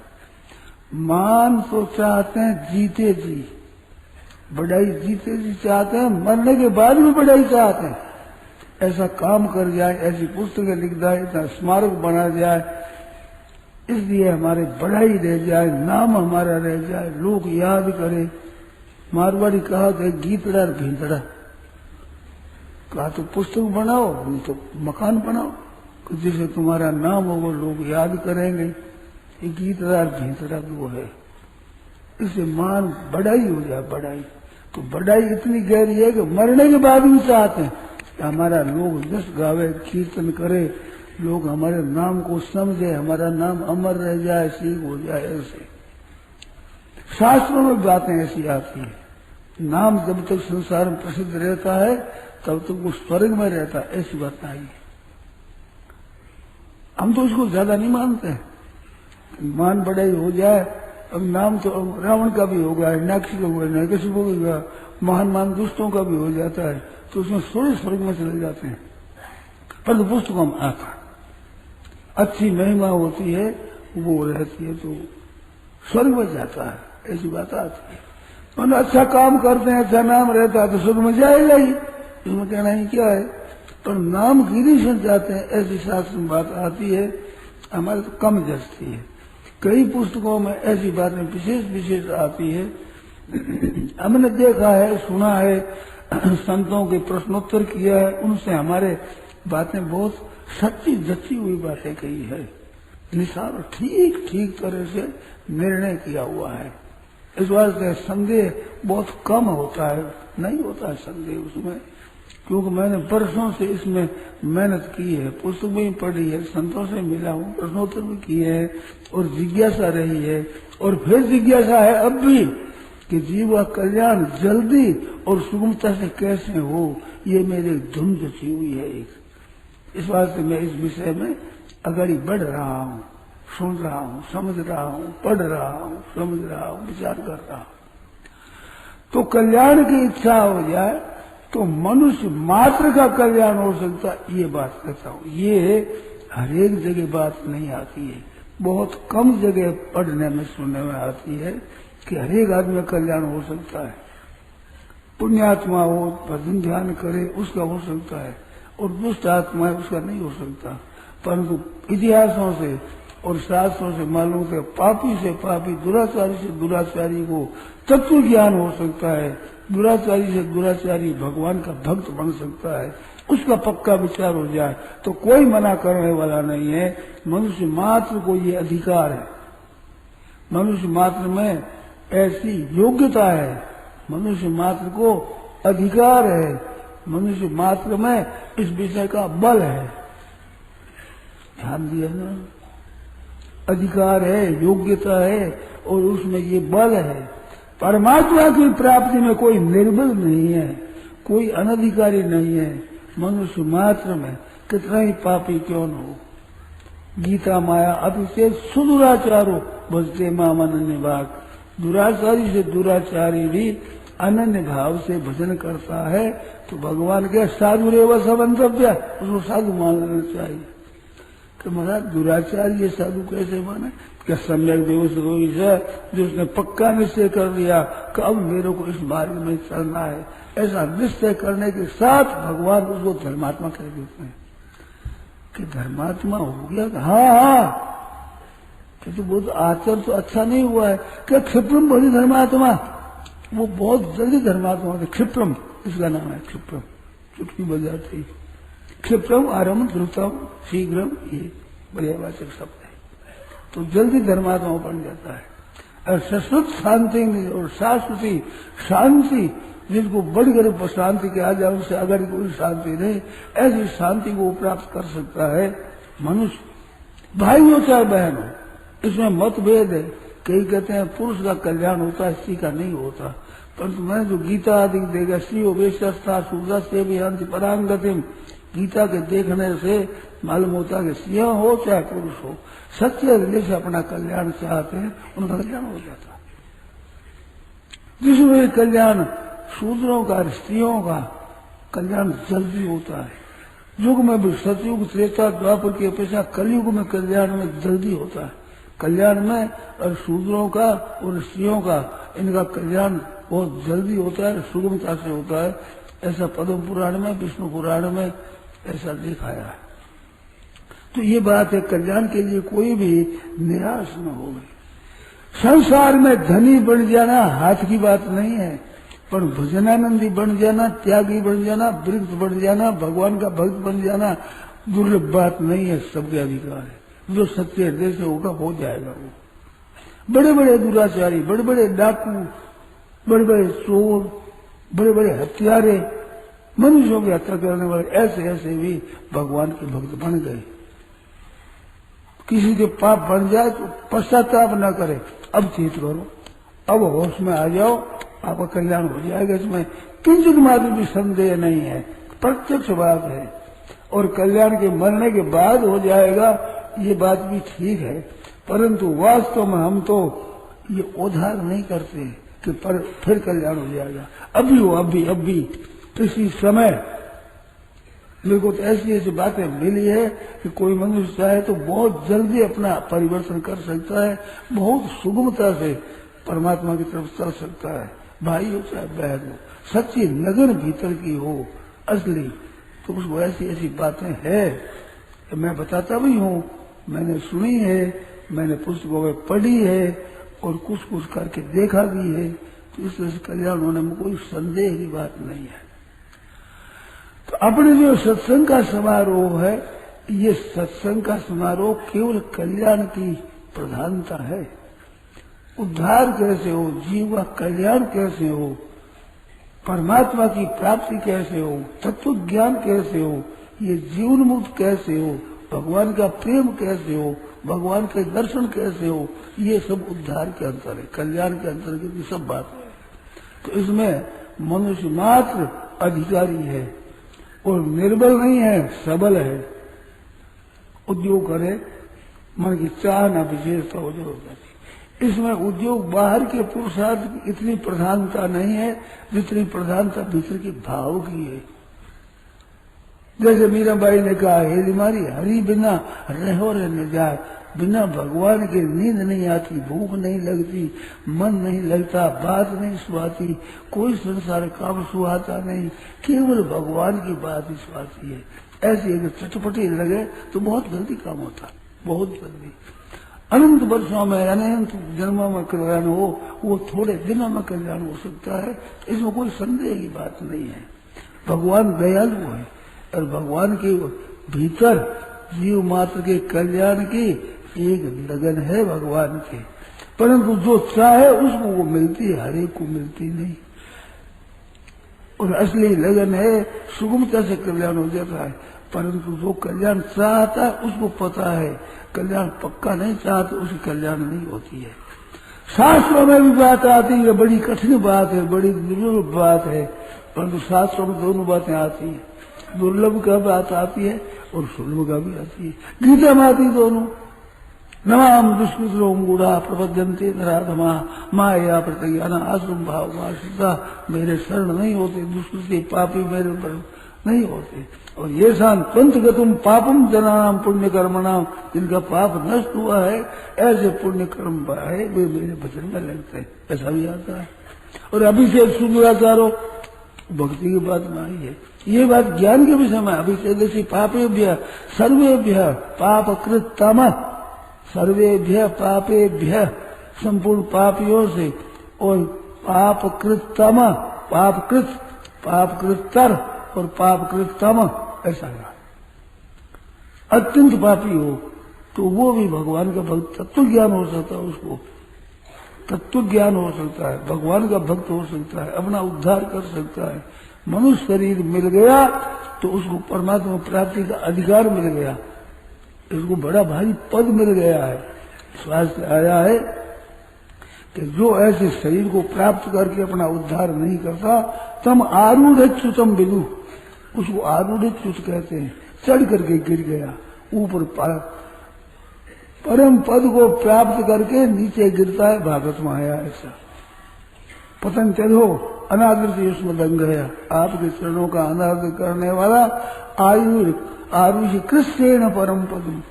मान तो चाहते हैं जीते जी, बढ़ाई जीते जी चाहते हैं, मरने के बाद भी बढ़ाई चाहते हैं। ऐसा काम कर जाए, ऐसी पुस्तकें लिख जाए, इतना स्मारक बना जाए, इसलिए हमारे बढ़ाई रह जाए, नाम हमारा रह जाए, लोग याद करें। मारवाड़ी कहा था गीतड़ा और भींतड़ा, कहा तो पुस्तक बनाओ, नहीं तो मकान बनाओ, जिससे तुम्हारा नाम होगा, लोग याद करेंगे। ये गीतड़ा और भींतड़ा वो है, इससे मान बढ़ाई हो जाए, बढ़ाई। तो बढ़ाई इतनी गहरी है कि मरने के बाद भी चाहते हैं कि हमारा लोग जस गावे, कीर्तन करे, लोग हमारे नाम को समझे, हमारा नाम अमर रह जाए, सीख हो जाए। ऐसे शास्त्रों में बातें ऐसी आती है, नाम जब तक संसार में प्रसिद्ध रहता है तब तक वो स्वर्ग में रहता है, ऐसी बात आई। हम तो इसको ज्यादा नहीं मानते हैं, मान बढ़ाई हो जाए। अब नाम तो रावण का भी हो गया, हिरण्याक्ष का हुआ, नरकशिपु का भी हुआ, महान महान दुष्टों का भी हो जाता है, तो उसमें थोड़े स्वर्ग में चले जाते हैं। पर तो पुस्तकों में आता अच्छी महिमा होती है, वो रहती है तो स्वर्ग में जाता है, ऐसी बात आती है। मतलब अच्छा काम करते हैं, अच्छा नाम रहता है तो स्वर्ग में जाएगा ही, इसमें कहना ही क्या है। पर नाम गिरी से जाते हैं, ऐसी शास्त्र में बात आती है, हमारे तो कम जचती है। कई पुस्तकों में ऐसी बातें विशेष विशेष आती है, हमने देखा है, सुना है, संतों के प्रश्नोत्तर किया है, उनसे हमारे बातें बहुत सच्ची जच्ची हुई बातें कही है, निसार ठीक ठीक तरह से निर्णय किया हुआ है। इस वास्ते संदेह बहुत कम होता है, नहीं होता है संदेह उसमें, क्योंकि मैंने वर्षों से इसमें मेहनत की है, पुस्तक भी पढ़ी है, संतों से मिला हूँ, प्रश्नोत्तर भी किए हैं, और जिज्ञासा रही है, और फिर जिज्ञासा है अब भी कि जीव का कल्याण जल्दी और सुगमता से कैसे हो, ये मेरे धुन जची हुई है एक। इस वास्ते मैं इस विषय में अगाड़ी बढ़ रहा हूँ, सुन रहा हूँ, समझ रहा हूँ, पढ़ रहा हूँ, समझ रहा हूँ, विचार कर रहा हूँ। तो कल्याण की इच्छा हो जाए तो मनुष्य मात्र का कल्याण हो सकता, ये बात कहता हूँ। ये हर एक जगह बात नहीं आती है, बहुत कम जगह पढ़ने में सुनने में आती है कि हर एक आदमी का कल्याण हो सकता है। पुण्यात्मा हो, भजन ध्यान करे, उसका हो सकता है, और दुष्ट आत्मा है उसका नहीं हो सकता। परंतु इतिहासों से और शास्त्रों से मालूम है, पापी से पापी, दुराचारी से दुराचारी को तत्व ज्ञान हो सकता है, दुराचारी से दुराचारी भगवान का भक्त बन सकता है, उसका पक्का विचार हो जाए तो कोई मना करने वाला नहीं है। मनुष्य मात्र को ये अधिकार है, मनुष्य मात्र में ऐसी योग्यता है, मनुष्य मात्र को अधिकार है, मनुष्य मात्र में इस विषय का बल है। ध्यान दिया ना, अधिकार है, योग्यता है, और उसमें ये बल है। परमात्मा की प्राप्ति में कोई निर्बल नहीं है, कोई अनधिकारी नहीं है, मनुष्य मात्र में कितना ही पापी क्यों न हो। गीता माया अभिषेक सुदुराचारो भजते माम अनन्य भाग, दुराचारी से दुराचारी भी अनन्य भाव से भजन करता है तो भगवान के साधु रेव समन्तव्य, उसको साधु मान लेना चाहिए। कि महाराज दुराचार्य साधु कैसे माने? क्या सम्यक देवस है जो उसने पक्का निश्चय कर लिया कि अब मेरे को इस मार्ग में चलना है, ऐसा निश्चय करने के साथ भगवान उसको धर्मात्मा कह देते हैं कि धर्मात्मा हो गया। हाँ, तो वो तो आचरण तो अच्छा नहीं हुआ है। क्या क्षिप्रम बोली धर्मात्मा? वो बहुत जल्दी धर्मात्मा होते। क्षिप्रम इसका नाम है, क्षिप्रम, चुटकी बजाती। क्षिप्रम आरम्भ द्रुतम शीघ्रम, ये पर्यावाचक शब्द है। तो जल्दी धर्मात्मा बन जाता है। और शाश्वत शांति और शाश्वती शांति, जिसको बढ़कर शांति के आ जाए, उससे अगर कोई शांति नहीं, ऐसी शांति को प्राप्त कर सकता है मनुष्य। भाई हो चाहे बहन हो, इसमें मतभेद है। कई कहते हैं पुरुष का कल्याण होता है, स्त्री का नहीं होता। परंतु मैंने जो गीता आदि देखा, स्त्री वेशस्था सूर्य से भी अंत परांगतिम, गीता के देखने से मालूम होता है कि स्त्री हो चाहे पुरुष हो, सच्चे हृदय से अपना कल्याण चाहते हैं, उनका कल्याण हो जाता है। जिसमें कल्याण शूद्रों का, स्त्रियों का कल्याण जल्दी होता है। युग में भी सतयुग त्रेता द्वापर की अपेक्षा कलयुग में कल्याण में जल्दी होता है। कल्याण में और शूद्रों का और स्त्रियों का, इनका कल्याण बहुत जल्दी होता है, सुगमता से होता है। ऐसा पद्म पुराण में, विष्णु पुराण में ऐसा दिखाया है। तो ये बात है, कल्याण के लिए कोई भी निराश न हो। संसार में धनी बन जाना हाथ की बात नहीं है, पर भजनानंदी बन जाना, त्यागी बन जाना, वृक्ष बन जाना, भगवान का भक्त बन जाना दुर्लभ बात नहीं है, सबके अधिकार है। जो सच्चे हृदय से होगा हो जाएगा। वो बड़े बड़े दुराचारी, बड़े बड़े डाकू, बड़े बड़े चोर, बड़े बड़े हत्यारे, मनुष्यों की हत्या करने वाले ऐसे ऐसे भी भगवान के भक्त बन गए। किसी के पाप बन जाए तो पश्चाताप न करे, अब चेत करो, अब होश में आ जाओ, आपका कल्याण हो जाएगा। इसमें किंचित मात्र भी संदेह नहीं है, प्रत्यक्ष बात है। और कल्याण के मरने के बाद हो जाएगा, ये बात भी ठीक है। परंतु वास्तव में हम तो ये उधार नहीं करते कि पर फिर कल्याण हो जाएगा, अभी हो, अभी इसी समय। मेरे को तो ऐसी ऐसी बातें मिली है कि कोई मनुष्य चाहे तो बहुत जल्दी अपना परिवर्तन कर सकता है, बहुत सुगमता से परमात्मा की तरफ चल सकता है। भाई हो चाहे बहन हो, सच्ची लगन भीतर की हो असली, तो उसको ऐसी ऐसी बातें हैं। मैं बताता भी हूँ, मैंने सुनी है, मैंने पुस्तकों में पढ़ी है और कुछ कुछ करके देखा भी है। तो इस तरह से कल्याण होने में कोई संदेह की बात नहीं है। तो अपने जो सत्संग का समारोह है, ये सत्संग का समारोह केवल कल्याण की प्रधानता है। उद्धार कैसे हो, जीव का कल्याण कैसे हो, परमात्मा की प्राप्ति कैसे हो, तत्व ज्ञान कैसे हो, ये जीवन मुक्त कैसे हो, भगवान का प्रेम कैसे हो, भगवान के दर्शन कैसे हो, ये सब उद्धार के अंतर है, कल्याण के अंतर्गत ये सब बात है। तो इसमें मनुष्य मात्र अधिकारी है और निर्बल नहीं है, सबल है। उद्योग करे, मन की चाह न विशेषता हो जाती। इसमें उद्योग बाहर के पुरुषार्थ की इतनी प्रधानता नहीं है जितनी प्रधानता भीतर के भाव की है। जैसे मीराबाई ने कहा, हेली मारी हरि बिना रहो रे न जाए, बिना भगवान के नींद नहीं आती, भूख नहीं लगती, मन नहीं लगता, बात नहीं सुहाती, कोई संसार काम सुहाता नहीं, केवल भगवान की बात ही सुहाती है। ऐसी अगर चटपटी लगे तो बहुत जल्दी काम होता, बहुत जल्दी। अनंत वर्षों में, अनंत जन्मों में कल्याण हो, वो थोड़े दिनों में कल्याण हो सकता है, इसमें कोई संदेह की बात नहीं है। भगवान दयालु है और भगवान के भीतर जीव मात्र के कल्याण की एक लगन है भगवान के, परंतु जो चाहे उसको वो मिलती है, हर एक को मिलती नहीं। और असली लगन है, सुगमता से कल्याण हो जाता है। परंतु जो कल्याण चाहता है उसको पता है, कल्याण पक्का नहीं चाहता उसकी कल्याण नहीं होती है। शास्त्रों में भी बात आती है, बड़ी कठिन बात है, बड़ी दुर्लभ बात है, परंतु शास्त्रों में दोनों बातें आती है। दुर्लभ का बात आती है और सुलभ का भी आती है। गीता में आती दोनों। नमाम दुष्कृतोम गुड़ा प्रपद्यन्ते नराधमा माया प्रत्यज्ञाना आश्रम भाव श्रद्धा, मेरे शरण नहीं होते दुष्कृति पापी, मेरे पर नहीं होते। और ये शान पंथ गतुम पापम जनानाम पुण्य कर्मणाम, जिनका पाप नष्ट हुआ है ऐसे पुण्य कर्म है वे मेरे भजन में लगते हैं, ऐसा भी आता है। और अभिषेक शुद्धाचारो भक्ति की बात में आई है, ये बात ज्ञान के विषय में। अभिषेक पापेभ्य सर्वेभ्य पापकृत तम, सर्वेभ्य पापेभ्य संपूर्ण पापियों से, और पापकृत तम पापकृतर और पापकृत तम, ऐसा है। अत्यंत पापी हो तो वो भी भगवान का भक्त, तत्व ज्ञान हो सकता है, उसको तत्व ज्ञान हो सकता है, भगवान का भक्त हो सकता है, अपना उद्धार कर सकता है। मनुष्य शरीर मिल गया तो उसको परमात्मा प्राप्ति का अधिकार मिल गया, इसको बड़ा भारी पद मिल गया है। शास्त्र आया है कि जो ऐसे शरीर को प्राप्त करके अपना उद्धार नहीं करता, तम आरूढ़ च्युतम विदु, उसको आरूढ़ च्युत कहते हैं। चढ़ करके गिर गया ऊपर, परम पद को प्राप्त करके नीचे गिरता है, भागवत में आया ऐसा। पतन चलो अनादृत उसमें दंग है, आपके चरणों का अनादर करने वाला आयुष कृष्ण परम पद,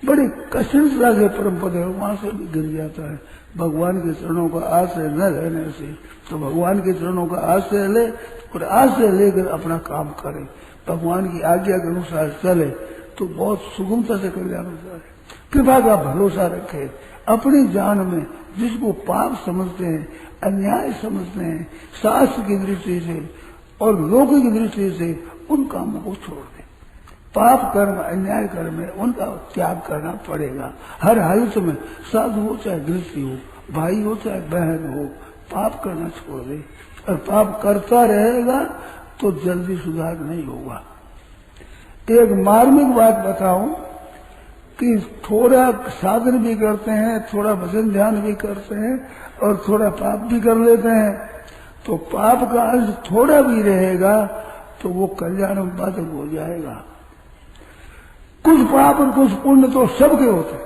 बड़े कठिनता से परम पद है, वहां से भी गिर जाता है। भगवान के चरणों का आश्रय न रहने से, तो भगवान के चरणों का आश्रय ले और आश्रय लेकर अपना काम करे, भगवान की आज्ञा के अनुसार चले तो बहुत सुगमता से कल्याण होता है। कृपा का भरोसा रखे अपनी जान में, जिसको पाप समझते हैं, अन्याय समझते हैं, शास्त्र की दृष्टि से और लौकिक दृष्टि से, उन कामों को छोड़ दे। पाप कर्म अन्याय कर्म है, उनका त्याग करना पड़ेगा हर हालत में। साधु हो चाहे गृहस्थी हो, भाई हो चाहे बहन हो, पाप करना छोड़ दे। और पाप करता रहेगा तो जल्दी सुधार नहीं होगा। एक मार्मिक बात बताऊं कि थोड़ा साधन भी करते हैं, थोड़ा भजन ध्यान भी करते हैं और थोड़ा पाप भी कर लेते हैं, तो पाप का अंश थोड़ा भी रहेगा तो वो कल्याण बाधक हो जाएगा। कुछ पाप और कुछ पुण्य तो सबके होते हैं।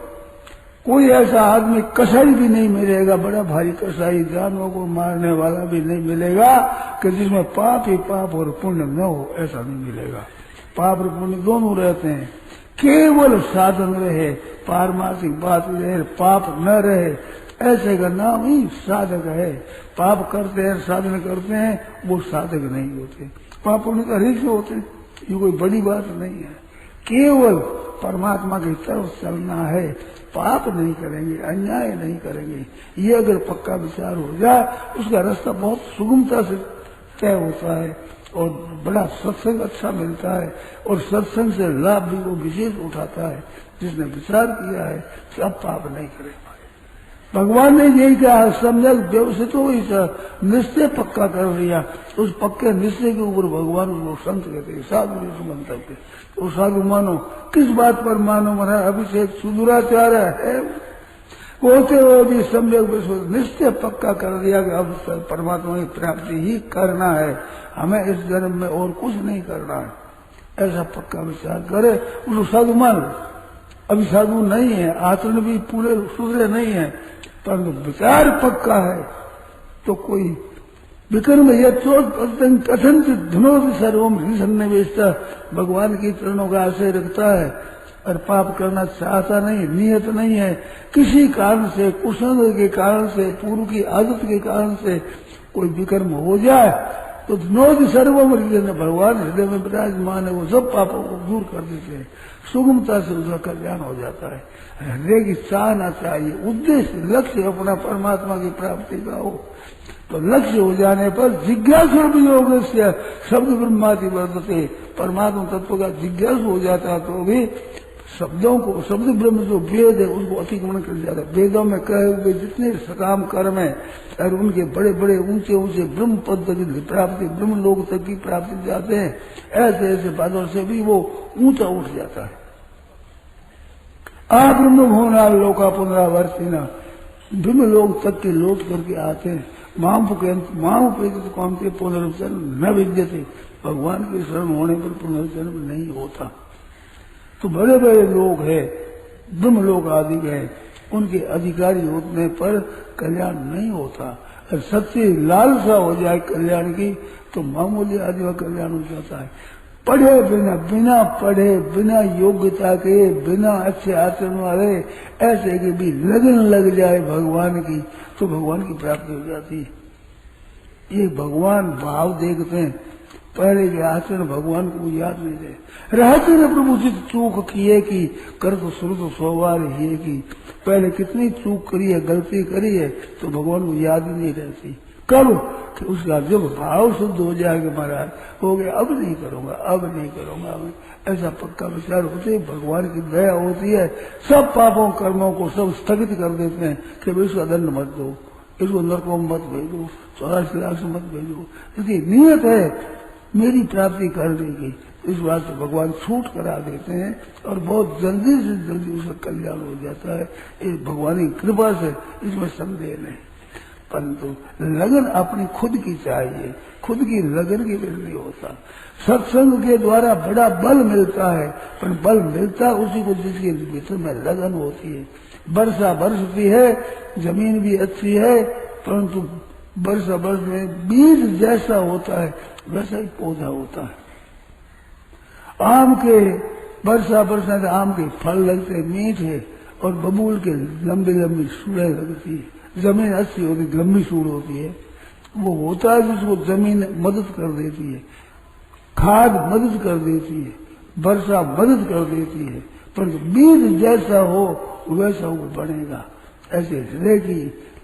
कोई ऐसा आदमी कसाई भी नहीं मिलेगा, बड़ा भारी कसाई, जानवरों को मारने वाला भी नहीं मिलेगा कि जिसमें पाप ही पाप और पुण्य न हो, ऐसा नहीं मिलेगा। पाप और पुण्य दोनों रहते हैं। केवल साधन रहे, पारमार्थिक बात रहे, पाप न रहे, ऐसे का नाम ही साधक है। पाप करते हैं, साधन करते हैं, वो साधक नहीं होते। पाप पुण्य का हरीश होते हैं, ये कोई बड़ी बात नहीं है। केवल परमात्मा की तरफ चलना है, पाप नहीं करेंगे, अन्याय नहीं करेंगे, ये अगर पक्का विचार हो जाए, उसका रास्ता बहुत सुगमता से तय होता है और बड़ा सत्संग अच्छा मिलता है। और सत्संग से लाभ भी वो विशेष उठाता है जिसने विचार किया है कि अब पाप नहीं करेगा। भगवान ने यही कहा, सम्यक व्यवस्थित हो, इस निश्चय पक्का कर दिया। उस पक्के निश्चय के ऊपर भगवान उसको संत कहते हैं, साधु मंतव्य। तो साधु मानो, किस बात पर मानो? मना अभिषेक सुदूराचार है, होते हुए भी सम्यक निश्चय पक्का कर दिया कि अब परमात्मा की प्राप्ति ही करना है, हमें इस जन्म में और कुछ नहीं करना है, ऐसा पक्का विचार करे, उसको साधु मान लो। अभी साधु नहीं है, आचरण भी पूरे सुधरे नहीं है, परंतु विचार पक्का है तो कोई विक्रम कथन धुनोद सर्वम सन्निवेशता, भगवान के चरणों का आश्रय रखता है और पाप करना चाहता नहीं, नियत नहीं है। किसी कारण से, कुसंग के कारण से, पूर्व की आदत के कारण से कोई विक्रम हो जाए तो धुनोद सर्वम, भगवान हृदय में विराजमान है, वो सब पापों को दूर कर देते हैं, सुगमता से उसका कल्याण हो जाता है। हृदय की चाहना चाहिए, उद्देश्य लक्ष्य अपना परमात्मा की प्राप्ति का हो, तो लक्ष्य हो जाने पर जिज्ञासा भी योग से शब्द ब्रह्मादि वर्तते, परमात्मा तत्व का जिज्ञास हो जाता तो भी शब्दों को, शब्द ब्रह्म जो वेद है उसको अतिक्रमण कर जाता है। वेदों में कहे हुए जितने सकाम कर्म है और उनके बड़े बड़े ऊंचे ऊंचे ब्रह्म पद तक की प्राप्ति, ब्रह्म लोक तक की प्राप्ति जाते हैं, ऐसे ऐसे बातों से भी वो ऊंचा उठ जाता है। आ ब्रह्म भुवना लोका पुनरावर्तिना, ब्रह्म लोक तक के लौट करके आते हैं। माम कौन के पुनर्जन्म न विद्यते, भगवान के शरण होने पर पुनर्जन्म नहीं होता। तो बड़े बड़े लोग हैं, ब्रह्म लोग आदि हैं, उनके अधिकारी होने पर कल्याण नहीं होता। और सच्ची लालसा हो जाए कल्याण की तो मामूली आदि का कल्याण हो जाता है। पढ़े बिना, बिना पढ़े, बिना योग्यता के, बिना अच्छे आचरण वाले ऐसे कि भी लगन लग जाए भगवान की, तो भगवान की प्राप्ति हो जाती है। ये भगवान भाव देखते हैं, पहले के आचरण भगवान को याद नहीं रहे। रहते ने प्रभु जित चूक किए की कर तो सुर तो सोवार ये की, पहले कितनी चूक करी है, गलती करी है, तो भगवान को याद ही नहीं रहती। कब कि उसका जब भाव शुद्ध हो जाएगा, महाराज हो गया, अब नहीं करूंगा, अब नहीं करूंगा, ऐसा पक्का विचार होते, भगवान की दया होती है, सब पापों कर्मों को सब स्थगित कर देते हैं कि इसका दंड मत दो, इसको नरकों में मत भेजो, 84 लाख से मत भेजो, क्योंकि नियत है मेरी प्राप्ति करने की। इस बात से भगवान छूट करा देते हैं और बहुत जल्दी से जल्दी उसका कल्याण हो जाता है। ये भगवान की कृपा से, इसमें संदेह नहीं। परंतु लगन अपनी खुद की चाहिए, खुद की लगन के लिए नहीं होता। सत्संग के द्वारा बड़ा बल मिलता है, पर बल मिलता उसी को जिसके भीतर में लगन होती है। वर्षा बरसती है, जमीन भी अच्छी है, परंतु वर्षा बरस में बीज जैसा होता है वैसा ही पौधा होता है। आम के वर्षा बरसने से आम के फल लगते मीठे, और बबूल के लंबी लंबी सूढ़ें लगती है। जमीन अच्छी होती, लंबी सूढ़ होती है, वो होता है जिसको जमीन मदद कर देती है, खाद मदद कर देती है, वर्षा मदद कर देती है, परंतु बीज जैसा हो वैसा वो बनेगा। ऐसे हृदय की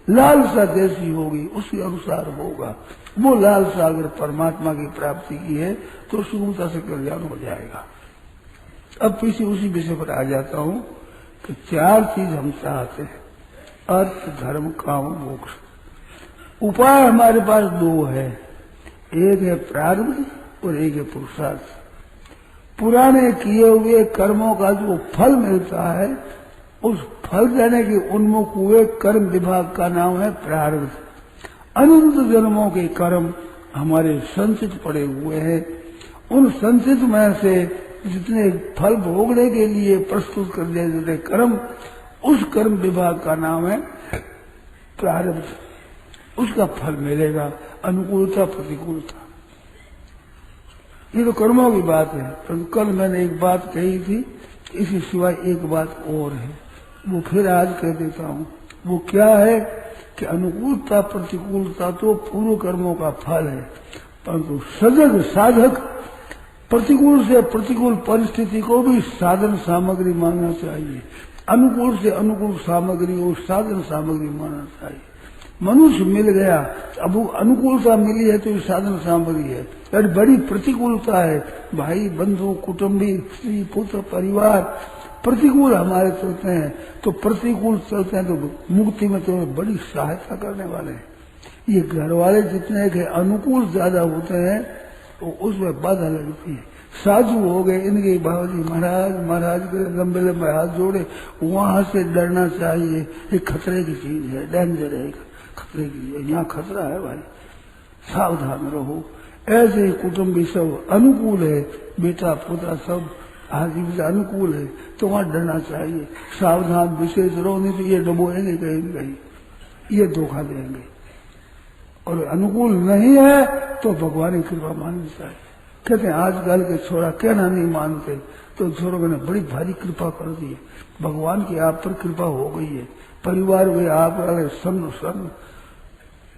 लालसा जैसी होगी उसी अनुसार होगा। वो लालसा अगर परमात्मा की प्राप्ति की है तो सुगमता से कल्याण हो जाएगा। अब पीछे उसी विषय पर आ जाता हूँ कि 4 चीज हम चाहते हैं, अर्थ धर्म काम मोक्ष। उपाय हमारे पास 2 है, एक है प्रारब्ध और एक है पुरुषार्थ। पुराने किए हुए कर्मों का जो फल मिलता है, उस फल देने के उन्मुख हुए कर्म विभाग का नाम है प्रारब्ध। अनंत जन्मों के कर्म हमारे संचित पड़े हुए हैं, उन संचित में से जितने फल भोगने के लिए प्रस्तुत कर दिए जाते कर्म, उस कर्म विभाग का नाम है प्रारब्ध। उसका फल मिलेगा, अनुकूलता प्रतिकूलता। ये तो कर्मों की बात है। तो कल मैंने एक बात कही थी, इसी सिवाय एक बात और है, वो फिर आज कह देता हूँ। वो क्या है कि अनुकूलता प्रतिकूलता तो पूर्व कर्मों का फल है, परंतु सजग साधक प्रतिकूल से प्रतिकूल परिस्थिति को भी साधन सामग्री मानना चाहिए। अनुकूल से अनुकूल सामग्री और साधन सामग्री मानना चाहिए। मनुष्य मिल गया, अब वो अनुकूलता मिली है तो ये साधन सामग्री है, और बड़ी प्रतिकूलता है, भाई बंधु कुटुंबी स्त्री पुत्र परिवार प्रतिकूल हमारे चलते हैं, तो प्रतिकूल चलते हैं तो मुक्ति में तो बड़ी सहायता करने वाले हैं। ये घर वाले जितने के अनुकूल ज्यादा होते हैं तो उसमें बाधा लगती है। साधु हो गए, इनके बाबूजी महाराज महाराज के लंबे लंबे हाथ जोड़े, वहां से डरना चाहिए। ये खतरे की चीज है, डेंजर है, खतरे की, यहाँ खतरा है भाई, सावधान रहो। ऐसे ही कुटुंबी सब अनुकूल है, बेटा पोता सब आजीविका अनुकूल है, तो वहां डरना चाहिए, सावधान विशेष रहो, नहीं तो ये डबोएंगे कहीं कहीं, ये धोखा देंगे। और अनुकूल नहीं है तो भगवान की कृपा माननी चाहिए। कहते हैं आजकल के छोरा कहना नहीं मानते, तो छोरों ने बड़ी भारी कृपा कर दी है, भगवान की आप पर कृपा हो गई है, परिवार में आप वाले सन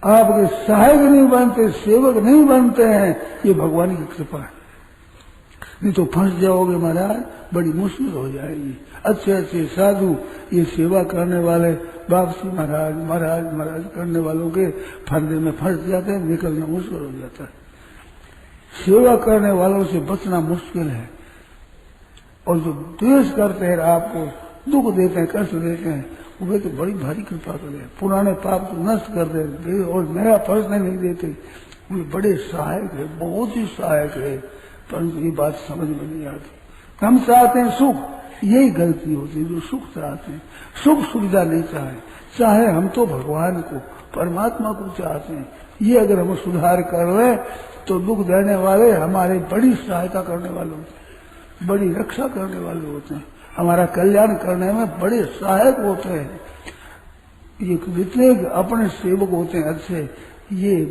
आपके सहायक नहीं बनते, सेवक नहीं बनते हैं, ये भगवान की कृपा है। नहीं तो फंस जाओगे महाराज, बड़ी मुश्किल हो जाएगी। अच्छे अच्छे साधु ये सेवा करने वाले वापसी महाराज महाराज महाराज करने वालों के फंदे में फंस जाते हैं, निकलना मुश्किल हो जाता है। सेवा करने वालों से बचना मुश्किल है, और जो द्वेष करते हैं, आपको दुख देते हैं, कष्ट देते हैं, वे तो बड़ी भारी कृपा करते हैं, पुराने पाप को नष्ट कर देते और नया फंसने नहीं देते। वे बड़े सहायक है, बहुत ही सहायक है, परंतु ये बात समझ में नहीं आती। हम चाहते हैं सुख, यही गलती होती है, जो सुख चाहते हैं, सुख सुविधा नहीं चाहे हम तो भगवान को परमात्मा को चाहते हैं। ये अगर हम सुधार कर ले तो दुख देने वाले हमारे बड़ी सहायता करने वाले होते हैं, बड़ी रक्षा करने वाले होते हैं, हमारा कल्याण करने में बड़े सहायक होते हैं। ये जितने अपने सेवक होते हैं अच्छे, ये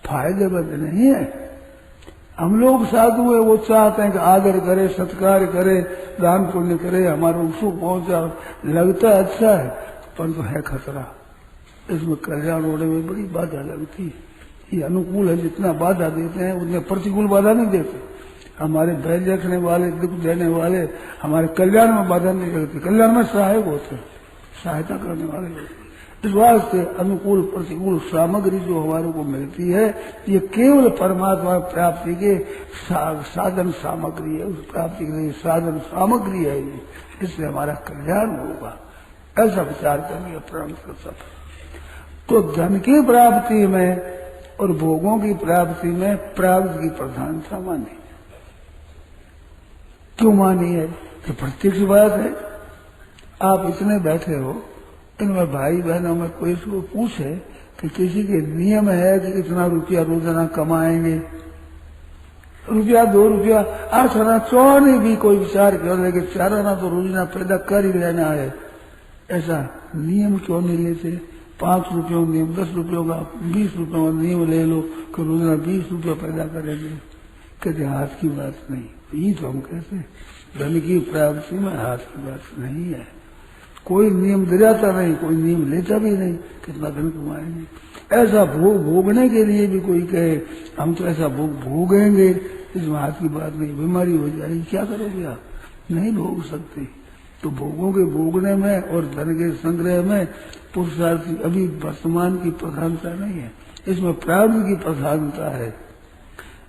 फायदेमंद नहीं है। हम लोग साधु है वो चाहते हैं कि आदर करे, सत्कार करे, दान पुण्य करे, हमारा सुख पहुंचा, लगता अच्छा है परंतु है खतरा। इसमें कल्याण होने में बड़ी बाधा लगती है। ये अनुकूल है, जितना बाधा देते हैं उतने प्रतिकूल बाधा नहीं देते। हमारे भय रखने वाले, दुख देने वाले हमारे कल्याण में बाधा नहीं करते, कल्याण में सहायक होते हैं, सहायता करने वाले होते हैं। इस वास्ते अनुकूल प्रतिकूल सामग्री जो हमारे को मिलती है ये केवल परमात्मा प्राप्ति के साधन सामग्री है, उस प्राप्ति के लिए साधन सामग्री है ये, इससे हमारा कल्याण होगा, ऐसा विचार करेंगे प्राण सब। तो धन की प्राप्ति में और भोगों की प्राप्ति में प्राप्ति की प्रधानता मानी। क्यों मानी है? कि प्रत्यक्ष बात है। आप इतने बैठे हो, इनमें भाई बहनों में कोई इसको पूछे कि किसी के नियम है कि इतना रुपया रोजाना कमाएंगे, रुपया 2 रुपया 8 आना 4 भी कोई विचार कर ले कि 4 आना तो रोजाना पैदा कर ही लेना है, ऐसा नियम क्यों नहीं लेते? 5 रुपयों नियम, 10 रुपयों का, 20 रुपयों का नियम ले लो कि रोजाना 20 रुपया पैदा करेंगे। कहते हाथ की बात नहीं, यही तो हम कहते हैं धन की प्राप्ति में हाथ की बात नहीं है। कोई नियम दिलाता नहीं, कोई नियम लेता भी नहीं कितना धन कमाएंगे। ऐसा भोग भोगने के लिए भी कोई कहे हम तो ऐसा भोग भोगेंगे, इसमें हाथ की बात नहीं, बीमारी हो जाएगी, क्या करोगे आप? नहीं भोग सकते। तो भोगों के भोगने में और धन के संग्रह में पुरुषार्थी अभी वर्तमान की प्रधानता नहीं है, इसमें प्रारब्ध की प्रधानता है।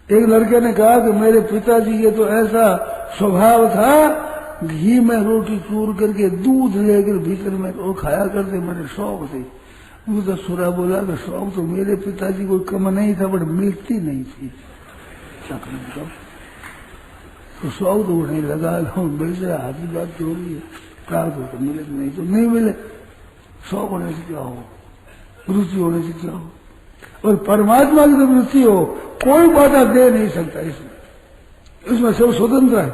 एक लड़के ने कहा कि मेरे पिताजी के तो ऐसा स्वभाव था, घी में रोटी चूर करके दूध लेकर भीतर में वो खाया करते, मेरे शौक थे। वो तो सुरा बोला कि शौक तो मेरे पिताजी को कम नहीं था बट मिलती नहीं थी, क्या करें? तो शौक तो नहीं लगा, मिल जाए हाथ की बात जो रही है, प्राप्त हो तो मिले, नहीं तो नहीं मिले। शौक होने से क्या हो, रुचि होने से क्या हो? और परमात्मा की जब रुचि हो कोई बाधा दे नहीं सकता, इसमें सब स्वतंत्र है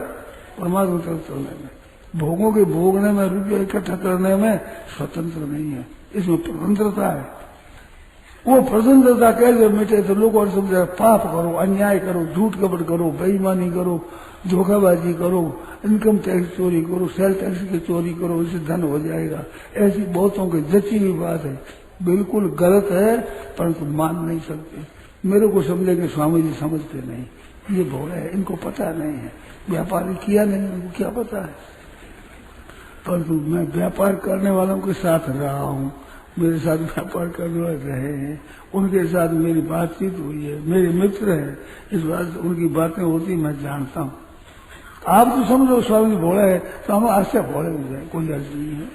परमात्मा तरफ चलने में। भोगों के भोगने में, रुपया इकट्ठा करने में स्वतंत्र नहीं है, इसमें स्वतंत्रता है। वो स्वतंत्रता कैसे मिटे? तो लोगों ने समझा पाप करो, अन्याय करो, झूठ कपट करो, बेईमानी करो, धोखाबाजी करो, इनकम टैक्स चोरी करो, सेल टैक्स की चोरी करो, इससे धन हो जाएगा। ऐसी बहुतों की जची हुई बात है, बिल्कुल गलत है, परंतु मान नहीं सकते। मेरे को समझेंगे स्वामी जी समझते नहीं, ये भोग है, इनको पता नहीं है, व्यापार किया नहीं, उनको क्या पता है। परंतु मैं व्यापार करने वालों के साथ रहा हूँ, मेरे साथ व्यापार करने वाले रहे हैं, उनके साथ मेरी बातचीत हुई है, मेरे मित्र हैं, इस बात से उनकी बातें होती मैं जानता हूँ। आप तो समझो स्वामी जी भोले है तो हम आज से भोले हो जाए, कोई अर्ज नहीं है।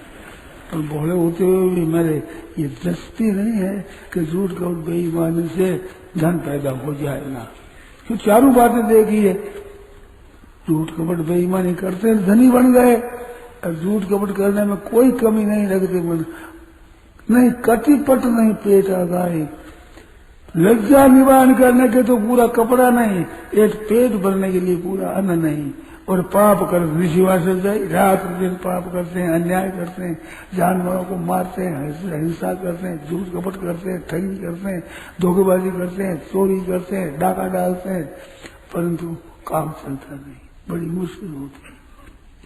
और भोले होते हुए भी मेरे ये दृष्टि नहीं है कि झूठ कपट बेईमानी से धन पैदा हो जाएगा। तो चारों बातें देखी है, झूठ कपट बेईमानी करते हैं धनी बन गए, और झूठ कपट करने में कोई कमी नहीं रखते, मन नहीं कटिपट नहीं पेट आगाए, लज्जा निवारण करने के तो पूरा कपड़ा नहीं, एक पेट भरने के लिए पूरा अन्न नहीं। और पाप कर ऋषिवा से जाए, रात दिन पाप करते हैं, अन्याय करते हैं, जानवरों को मारते हैं, हिंसा करते हैं, झूठ कपट करते हैं, ठगी करते हैं, धोखेबाजी करते हैं, चोरी करते हैं, डाका डालते हैं, परंतु काम चलता नहीं, बड़ी मुश्किल होती है।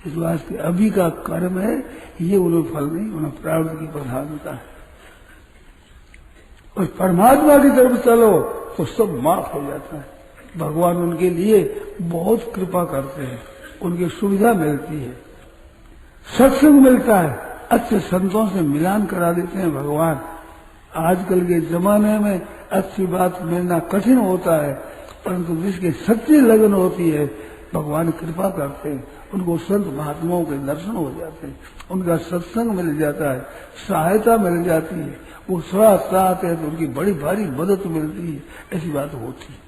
इस वास्ते अभी का कर्म है ये उन्हें फल नहीं, उन्हें प्रारब्ध की प्रधानता है। और परमात्मा की तरफ चलो तो सब माफ हो जाता है। भगवान उनके लिए बहुत कृपा करते हैं, उनकी सुविधा मिलती है, सत्संग मिलता है, अच्छे संतों से मिलान करा देते हैं भगवान। आजकल के जमाने में अच्छी बात मिलना कठिन होता है, परंतु जिसकी सच्ची लगन होती है भगवान कृपा करते हैं, उनको संत महात्माओं के दर्शन हो जाते हैं, उनका सत्संग मिल जाता है, सहायता मिल जाती है, वो स्वास्थ्य चाहते हैं तो उनकी बड़ी भारी मदद मिलती है। ऐसी बात होती है,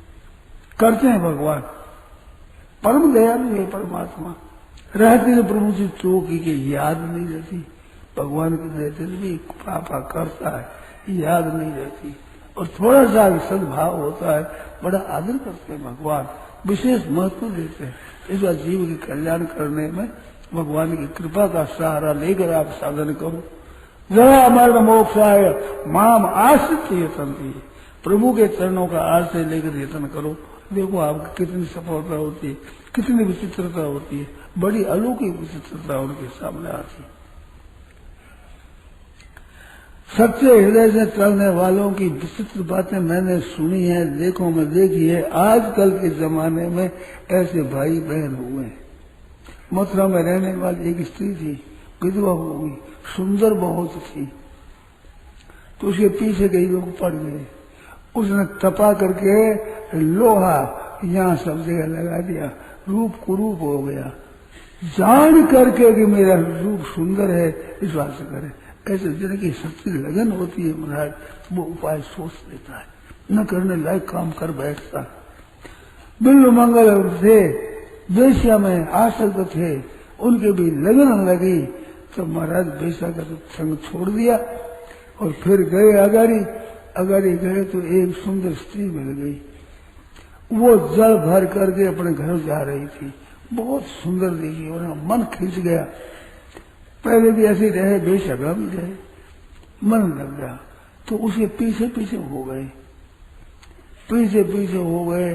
करते हैं भगवान। परम दयालु है परमात्मा, रहती है प्रभु जी चौकी की याद नहीं रहती, भगवान के रहते भी पापा करता है, याद नहीं रहती। और थोड़ा सा सद्भाव होता है, बड़ा आदर करते हैं भगवान, विशेष महत्व देते हैं। इस बार जीव के कल्याण करने में भगवान की कृपा का सहारा लेकर आप साधन करो। जरा मरण मोक्ष आय माम आश्रित यतन, प्रभु के चरणों का आश्रय लेकर यतन करो, देखो आपकी कितनी सफलता होती है, कितनी विचित्रता होती है, बड़ी अलौकिक विचित्रता उनके सामने आती है। सच्चे हृदय से चलने वालों की विचित्र बातें मैंने सुनी है, देखो में देखी है। आजकल के जमाने में ऐसे भाई बहन हुए हैं। मथुरा में रहने वाली एक स्त्री थी, विधवा हो गई, सुंदर बहुत थी, तो उसके पीछे कई लोग पड़ गए। उसने तपा करके लोहा यहाँ सब जगह लगा दिया, रूप कुरूप हो गया। जान करके कि मेरा रूप सुंदर है, इस बात से करे। ऐसे जिनकी सच्ची लगन होती है महाराज, वो उपाय सोच लेता है, न करने लायक काम कर बैठता। बिल्लु मंगल थे, वेश्या में आसक्त थे, उनके भी लगन लगी, तो महाराज वेश्या का संग छोड़ दिया और फिर गए अगारी। अगारी गए तो एक सुंदर स्त्री मिल गई, वो जल भर करके अपने घर जा रही थी, बहुत सुंदर देखी, उनका मन खिंच गया। पहले भी ऐसे रहे, बेशगा भी रहे, मन लग गया, तो उसे पीछे पीछे हो गए, पीछे पीछे हो गए।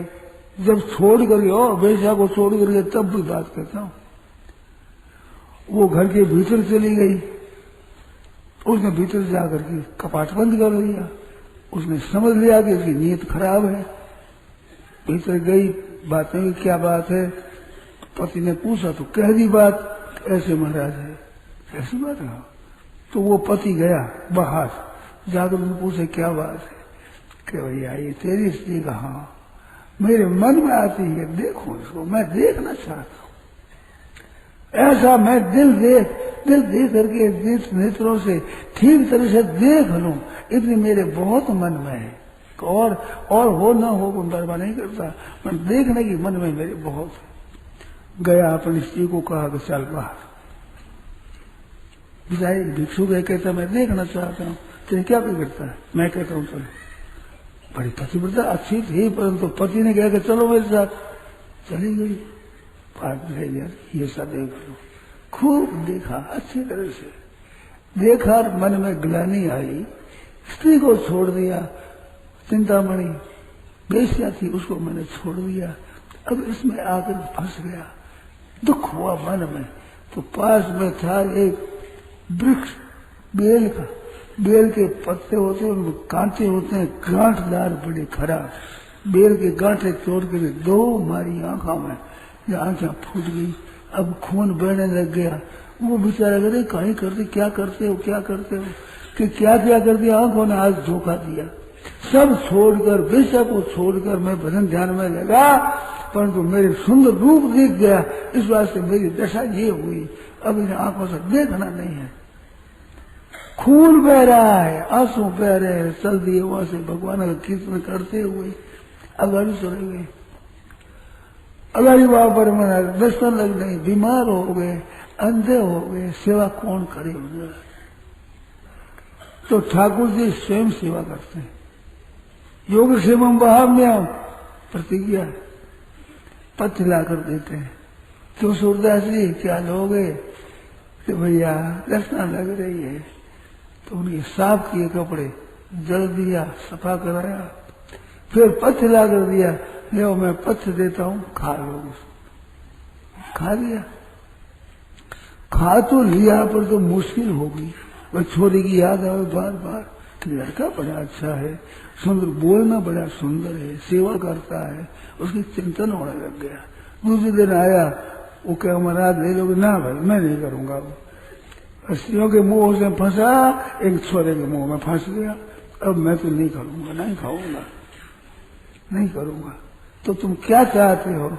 जब छोड़ कर और बेशा को छोड़ करके तब भी बात करता हूं, वो घर के भीतर चली गई। उसने भीतर जाकर के कपाट बंद कर दिया। उसने समझ लिया कि उसकी नीयत खराब है। भीतर गई, बात नहीं, क्या बात है? पति ने पूछा तो कह दी बात, ऐसे महाराज है। ऐसी बात है? तो वो पति गया बाहर, जाकर उन्हें पूछे क्या बात है? कि भैया ये तेरी स्त्री का, हाँ मेरे मन में आती है, देखो इसको, मैं देखना चाहता हूं। ऐसा मैं दिल देख करके नेत्रों से ठीक तरह से देख लूं, इतनी मेरे बहुत मन में है। और हो न हो वो परवाह नहीं करता, मैं देखने की मन में मेरे बहुत है। गया अपनी स्त्री को कहा कि चल बाहर। बिचारी भिक्षु गए, कहता मैं देखना चाहता हूँ। तेरे क्या बिगड़ता है? मैं कहता हूँ चलो। बड़ी पतिव्रता अच्छी थी, परंतु पति ने कहा कि चलो मेरे साथ। चली गई, बात रह यार ये सब देख लो। खूब देखा, अच्छी तरह से देखा, मन में ग्लानि आई, स्त्री को छोड़ दिया। चिंतामणि बेश्या थी, उसको मैंने छोड़ दिया, अब इसमें आकर फंस गया। दुख हुआ मन में। तो पास में था एक वृक्ष बेल का, बेल के पत्ते होते हैं, उनमें कांटे होते हैं, गांठदार, बड़े खराब। बेल के गांठे तोड़ के दो मारी आंखों में, आंखें फूट गई, अब खून बहने लग गया। वो बेचारा करे कहीं करते, क्या करते हो, क्या करते हो, कि क्या क्या कर दिया। आंखों ने आज धोखा दिया। सब छोड़कर, बेशक को छोड़कर मैं भजन ध्यान में लगा, परंतु मेरे सुंदर रूप दिख गया। इस बात से मेरी दशा ये हुई, अब इन आंखों से देखना नहीं है। खून बह रहा है, आंसू बह रहे हैं, चल दिए वहां से भगवान का कीर्तन करते हुए अगाड़ी चले गए। अगाड़ी वहां पर मना दर्शन लग गए, बीमार हो गए, अंधे हो गए, सेवा कौन करे? तो ठाकुर जी स्वयं सेवा करते हैं। योग सेवम बहाम्य प्रतिज्ञा पत्र लाकर देते हैं। तो सूरदास जी क्या लोगे कि भैया दर्शन लग रही है, तो उनके साफ किए कपड़े जल दिया, सफा कराया, फिर पत्र ला कर दिया, ले मैं पत्र देता हूं, खा लो। खा लिया, खा तो लिया, पर तो मुश्किल हो गई। वह छोरी की याद आवे बार बार, लड़का बड़ा अच्छा है, सुंदर, बोलना बड़ा सुंदर है, सेवा करता है, उसकी चिंतन होने लग गया। दूसरे दिन आया, वो क्या महाराज ले लोगे? ना भाई मैं नहीं करूंगा। स्त्रियों के मुंह से फंसा, एक छोरे के मुंह में फंस गया। अब मैं तो नहीं करूंगा, नहीं खाऊंगा, नहीं करूंगा। तो तुम क्या चाहते हो?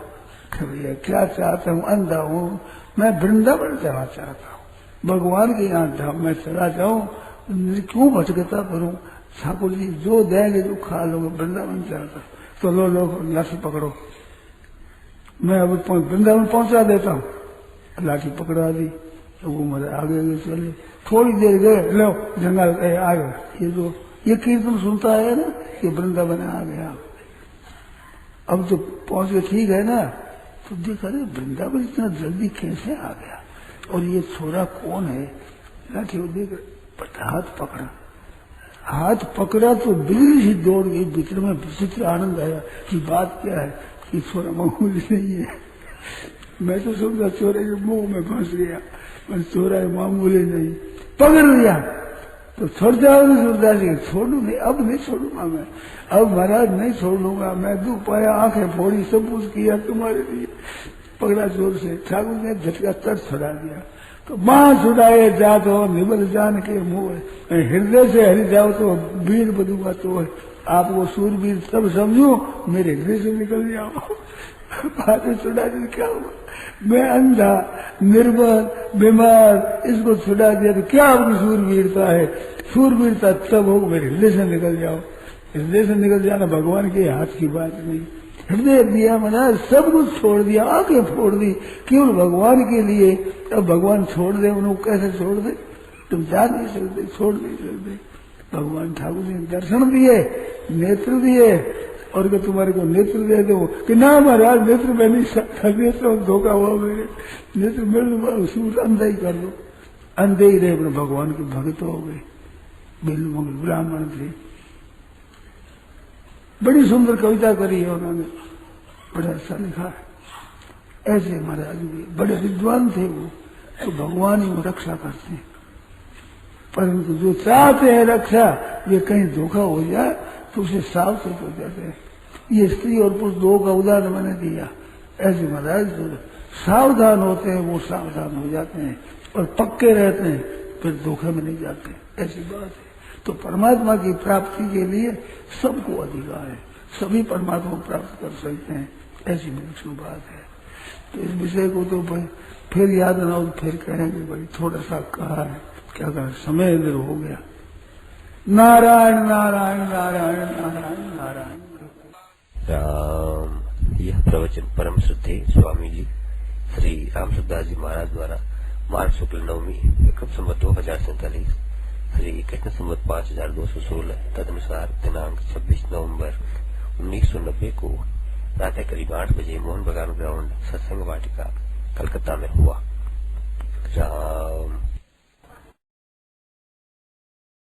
भैया क्या चाहता हूँ? अंधा हूँ, मैं वृंदावन जाना चाहता हूँ, भगवान के यहाँ धाम में चला जाऊं, क्यों भटकता करूं? ठाकुर जी जो देंगे जो खा लोगे, वृंदावन चाहता। तो लो लाठी पकड़ो, मैं अब वृंदावन पहुंचा देता हूँ। लाठी पकड़ा दी, तो वो मेरे आगे चले। थोड़ी देर गए, लो जंगल गए, आ गए। ये कीर्तन सुनता है ना, ये वृंदावन आ गया। अब तो पहुंच गए, ठीक है ना? तो देखा रे वृंदावन इतना जल्दी कैसे आ गया, और ये छोरा कौन है? लाठी को देख हाथ पकड़ा, हाथ पकड़ा तो बिजली ही दौड़ गई, भीतर में विचित्र आनंद आया कि बात क्या है कि छोरा मामूली नहीं है। मैं तो समझा चोरे के मुंह में फंस गया, पर चोरा मामूली नहीं, पकड़ लिया तो छोड़ जाओगे सूरदास जी? छोड़ू नहीं, अब नहीं छोड़ूंगा मैं, अब महाराज नहीं छोड़ूंगा मैं, दुख पाया, आंखें फोड़ी, सब कुछ किया तुम्हारे लिए। पकड़ा जोर से, ठाकुर ने झटका तर छुड़ा दिया। तो मां छुड़ाए जात हो निबल जान के मुंह, हृदय से हरि जाओ तो वीर बदूंगा। तो आपको सूरवीर तब समझू मेरे हृदय से निकल जाओ। बातें छुड़ा दी, क्या हुआ? मैं अंधा, निर्बल, बीमार, इसको छुड़ा दिया तो क्या आपकी सूरवीरता है? सूरवीरता तब हो मेरे हृदय से निकल जाओ। हृदय से निकल जाना भगवान के हाथ की बात नहीं। हृदय दिया मना, सब कुछ छोड़ दिया, आंखें फोड़ दी केवल भगवान के लिए। अब भगवान छोड़ दे उनको, कैसे छोड़ दे? तुम जा नहीं सकते, छोड़ नहीं सकते। भगवान ठाकुर ने दर्शन दिए, नेत्र दिए, और कि तुम्हारे को नेत्र दे दो कि ना महाराज नेत्र में नहीं सकता, नेत्र में धोखा हुआ मेरे, नेत्र मेरे सूर अंधा ही कर दो। अंधे ही रहे, अपने भगवान के भक्त हो गए। बिल्लु ब्राह्मण थे, बड़ी सुंदर कविता करी है उन्होंने, बड़ा अच्छा लिखा है। ऐसे महाराज भी बड़े विद्वान थे वो, तो भगवान ही वो रक्षा करते हैं। परंतु जो चाहते हैं रक्षा, वे कहीं धोखा हो जाए तो उसे सावधान हो जाते हैं। ये स्त्री और पुरुष दो का उदाहरण मैंने दिया। ऐसे महाराज जो सावधान होते हैं वो सावधान हो जाते हैं और पक्के रहते हैं, फिर धोखे में नहीं जाते। ऐसी बात है। तो परमात्मा की प्राप्ति के लिए सबको अधिकार है, सभी परमात्मा को प्राप्त कर सकते हैं। ऐसी मेरी बात है। तो इस विषय को तो भाई फिर याद ना हो तो फिर कहेंगे भाई थोड़ा सा कहा है, क्या कहा, समय इधर हो गया। नारायण नारायण नारायण नारायण नारायण राम। यह प्रवचन परम श्रद्धेय स्वामी जी श्री रामसुदास जी महाराज द्वारा मार्ग शुक्ल नवमी विक्रम संवत 2047 श्री कृष्ण संवत 5216 तदनुसार दिनांक 26 नवंबर 1990 को प्रातः करीब 8 बजे मोहन बागान ग्राउंड सत्संग वाटिका कलकत्ता में हुआ। राम।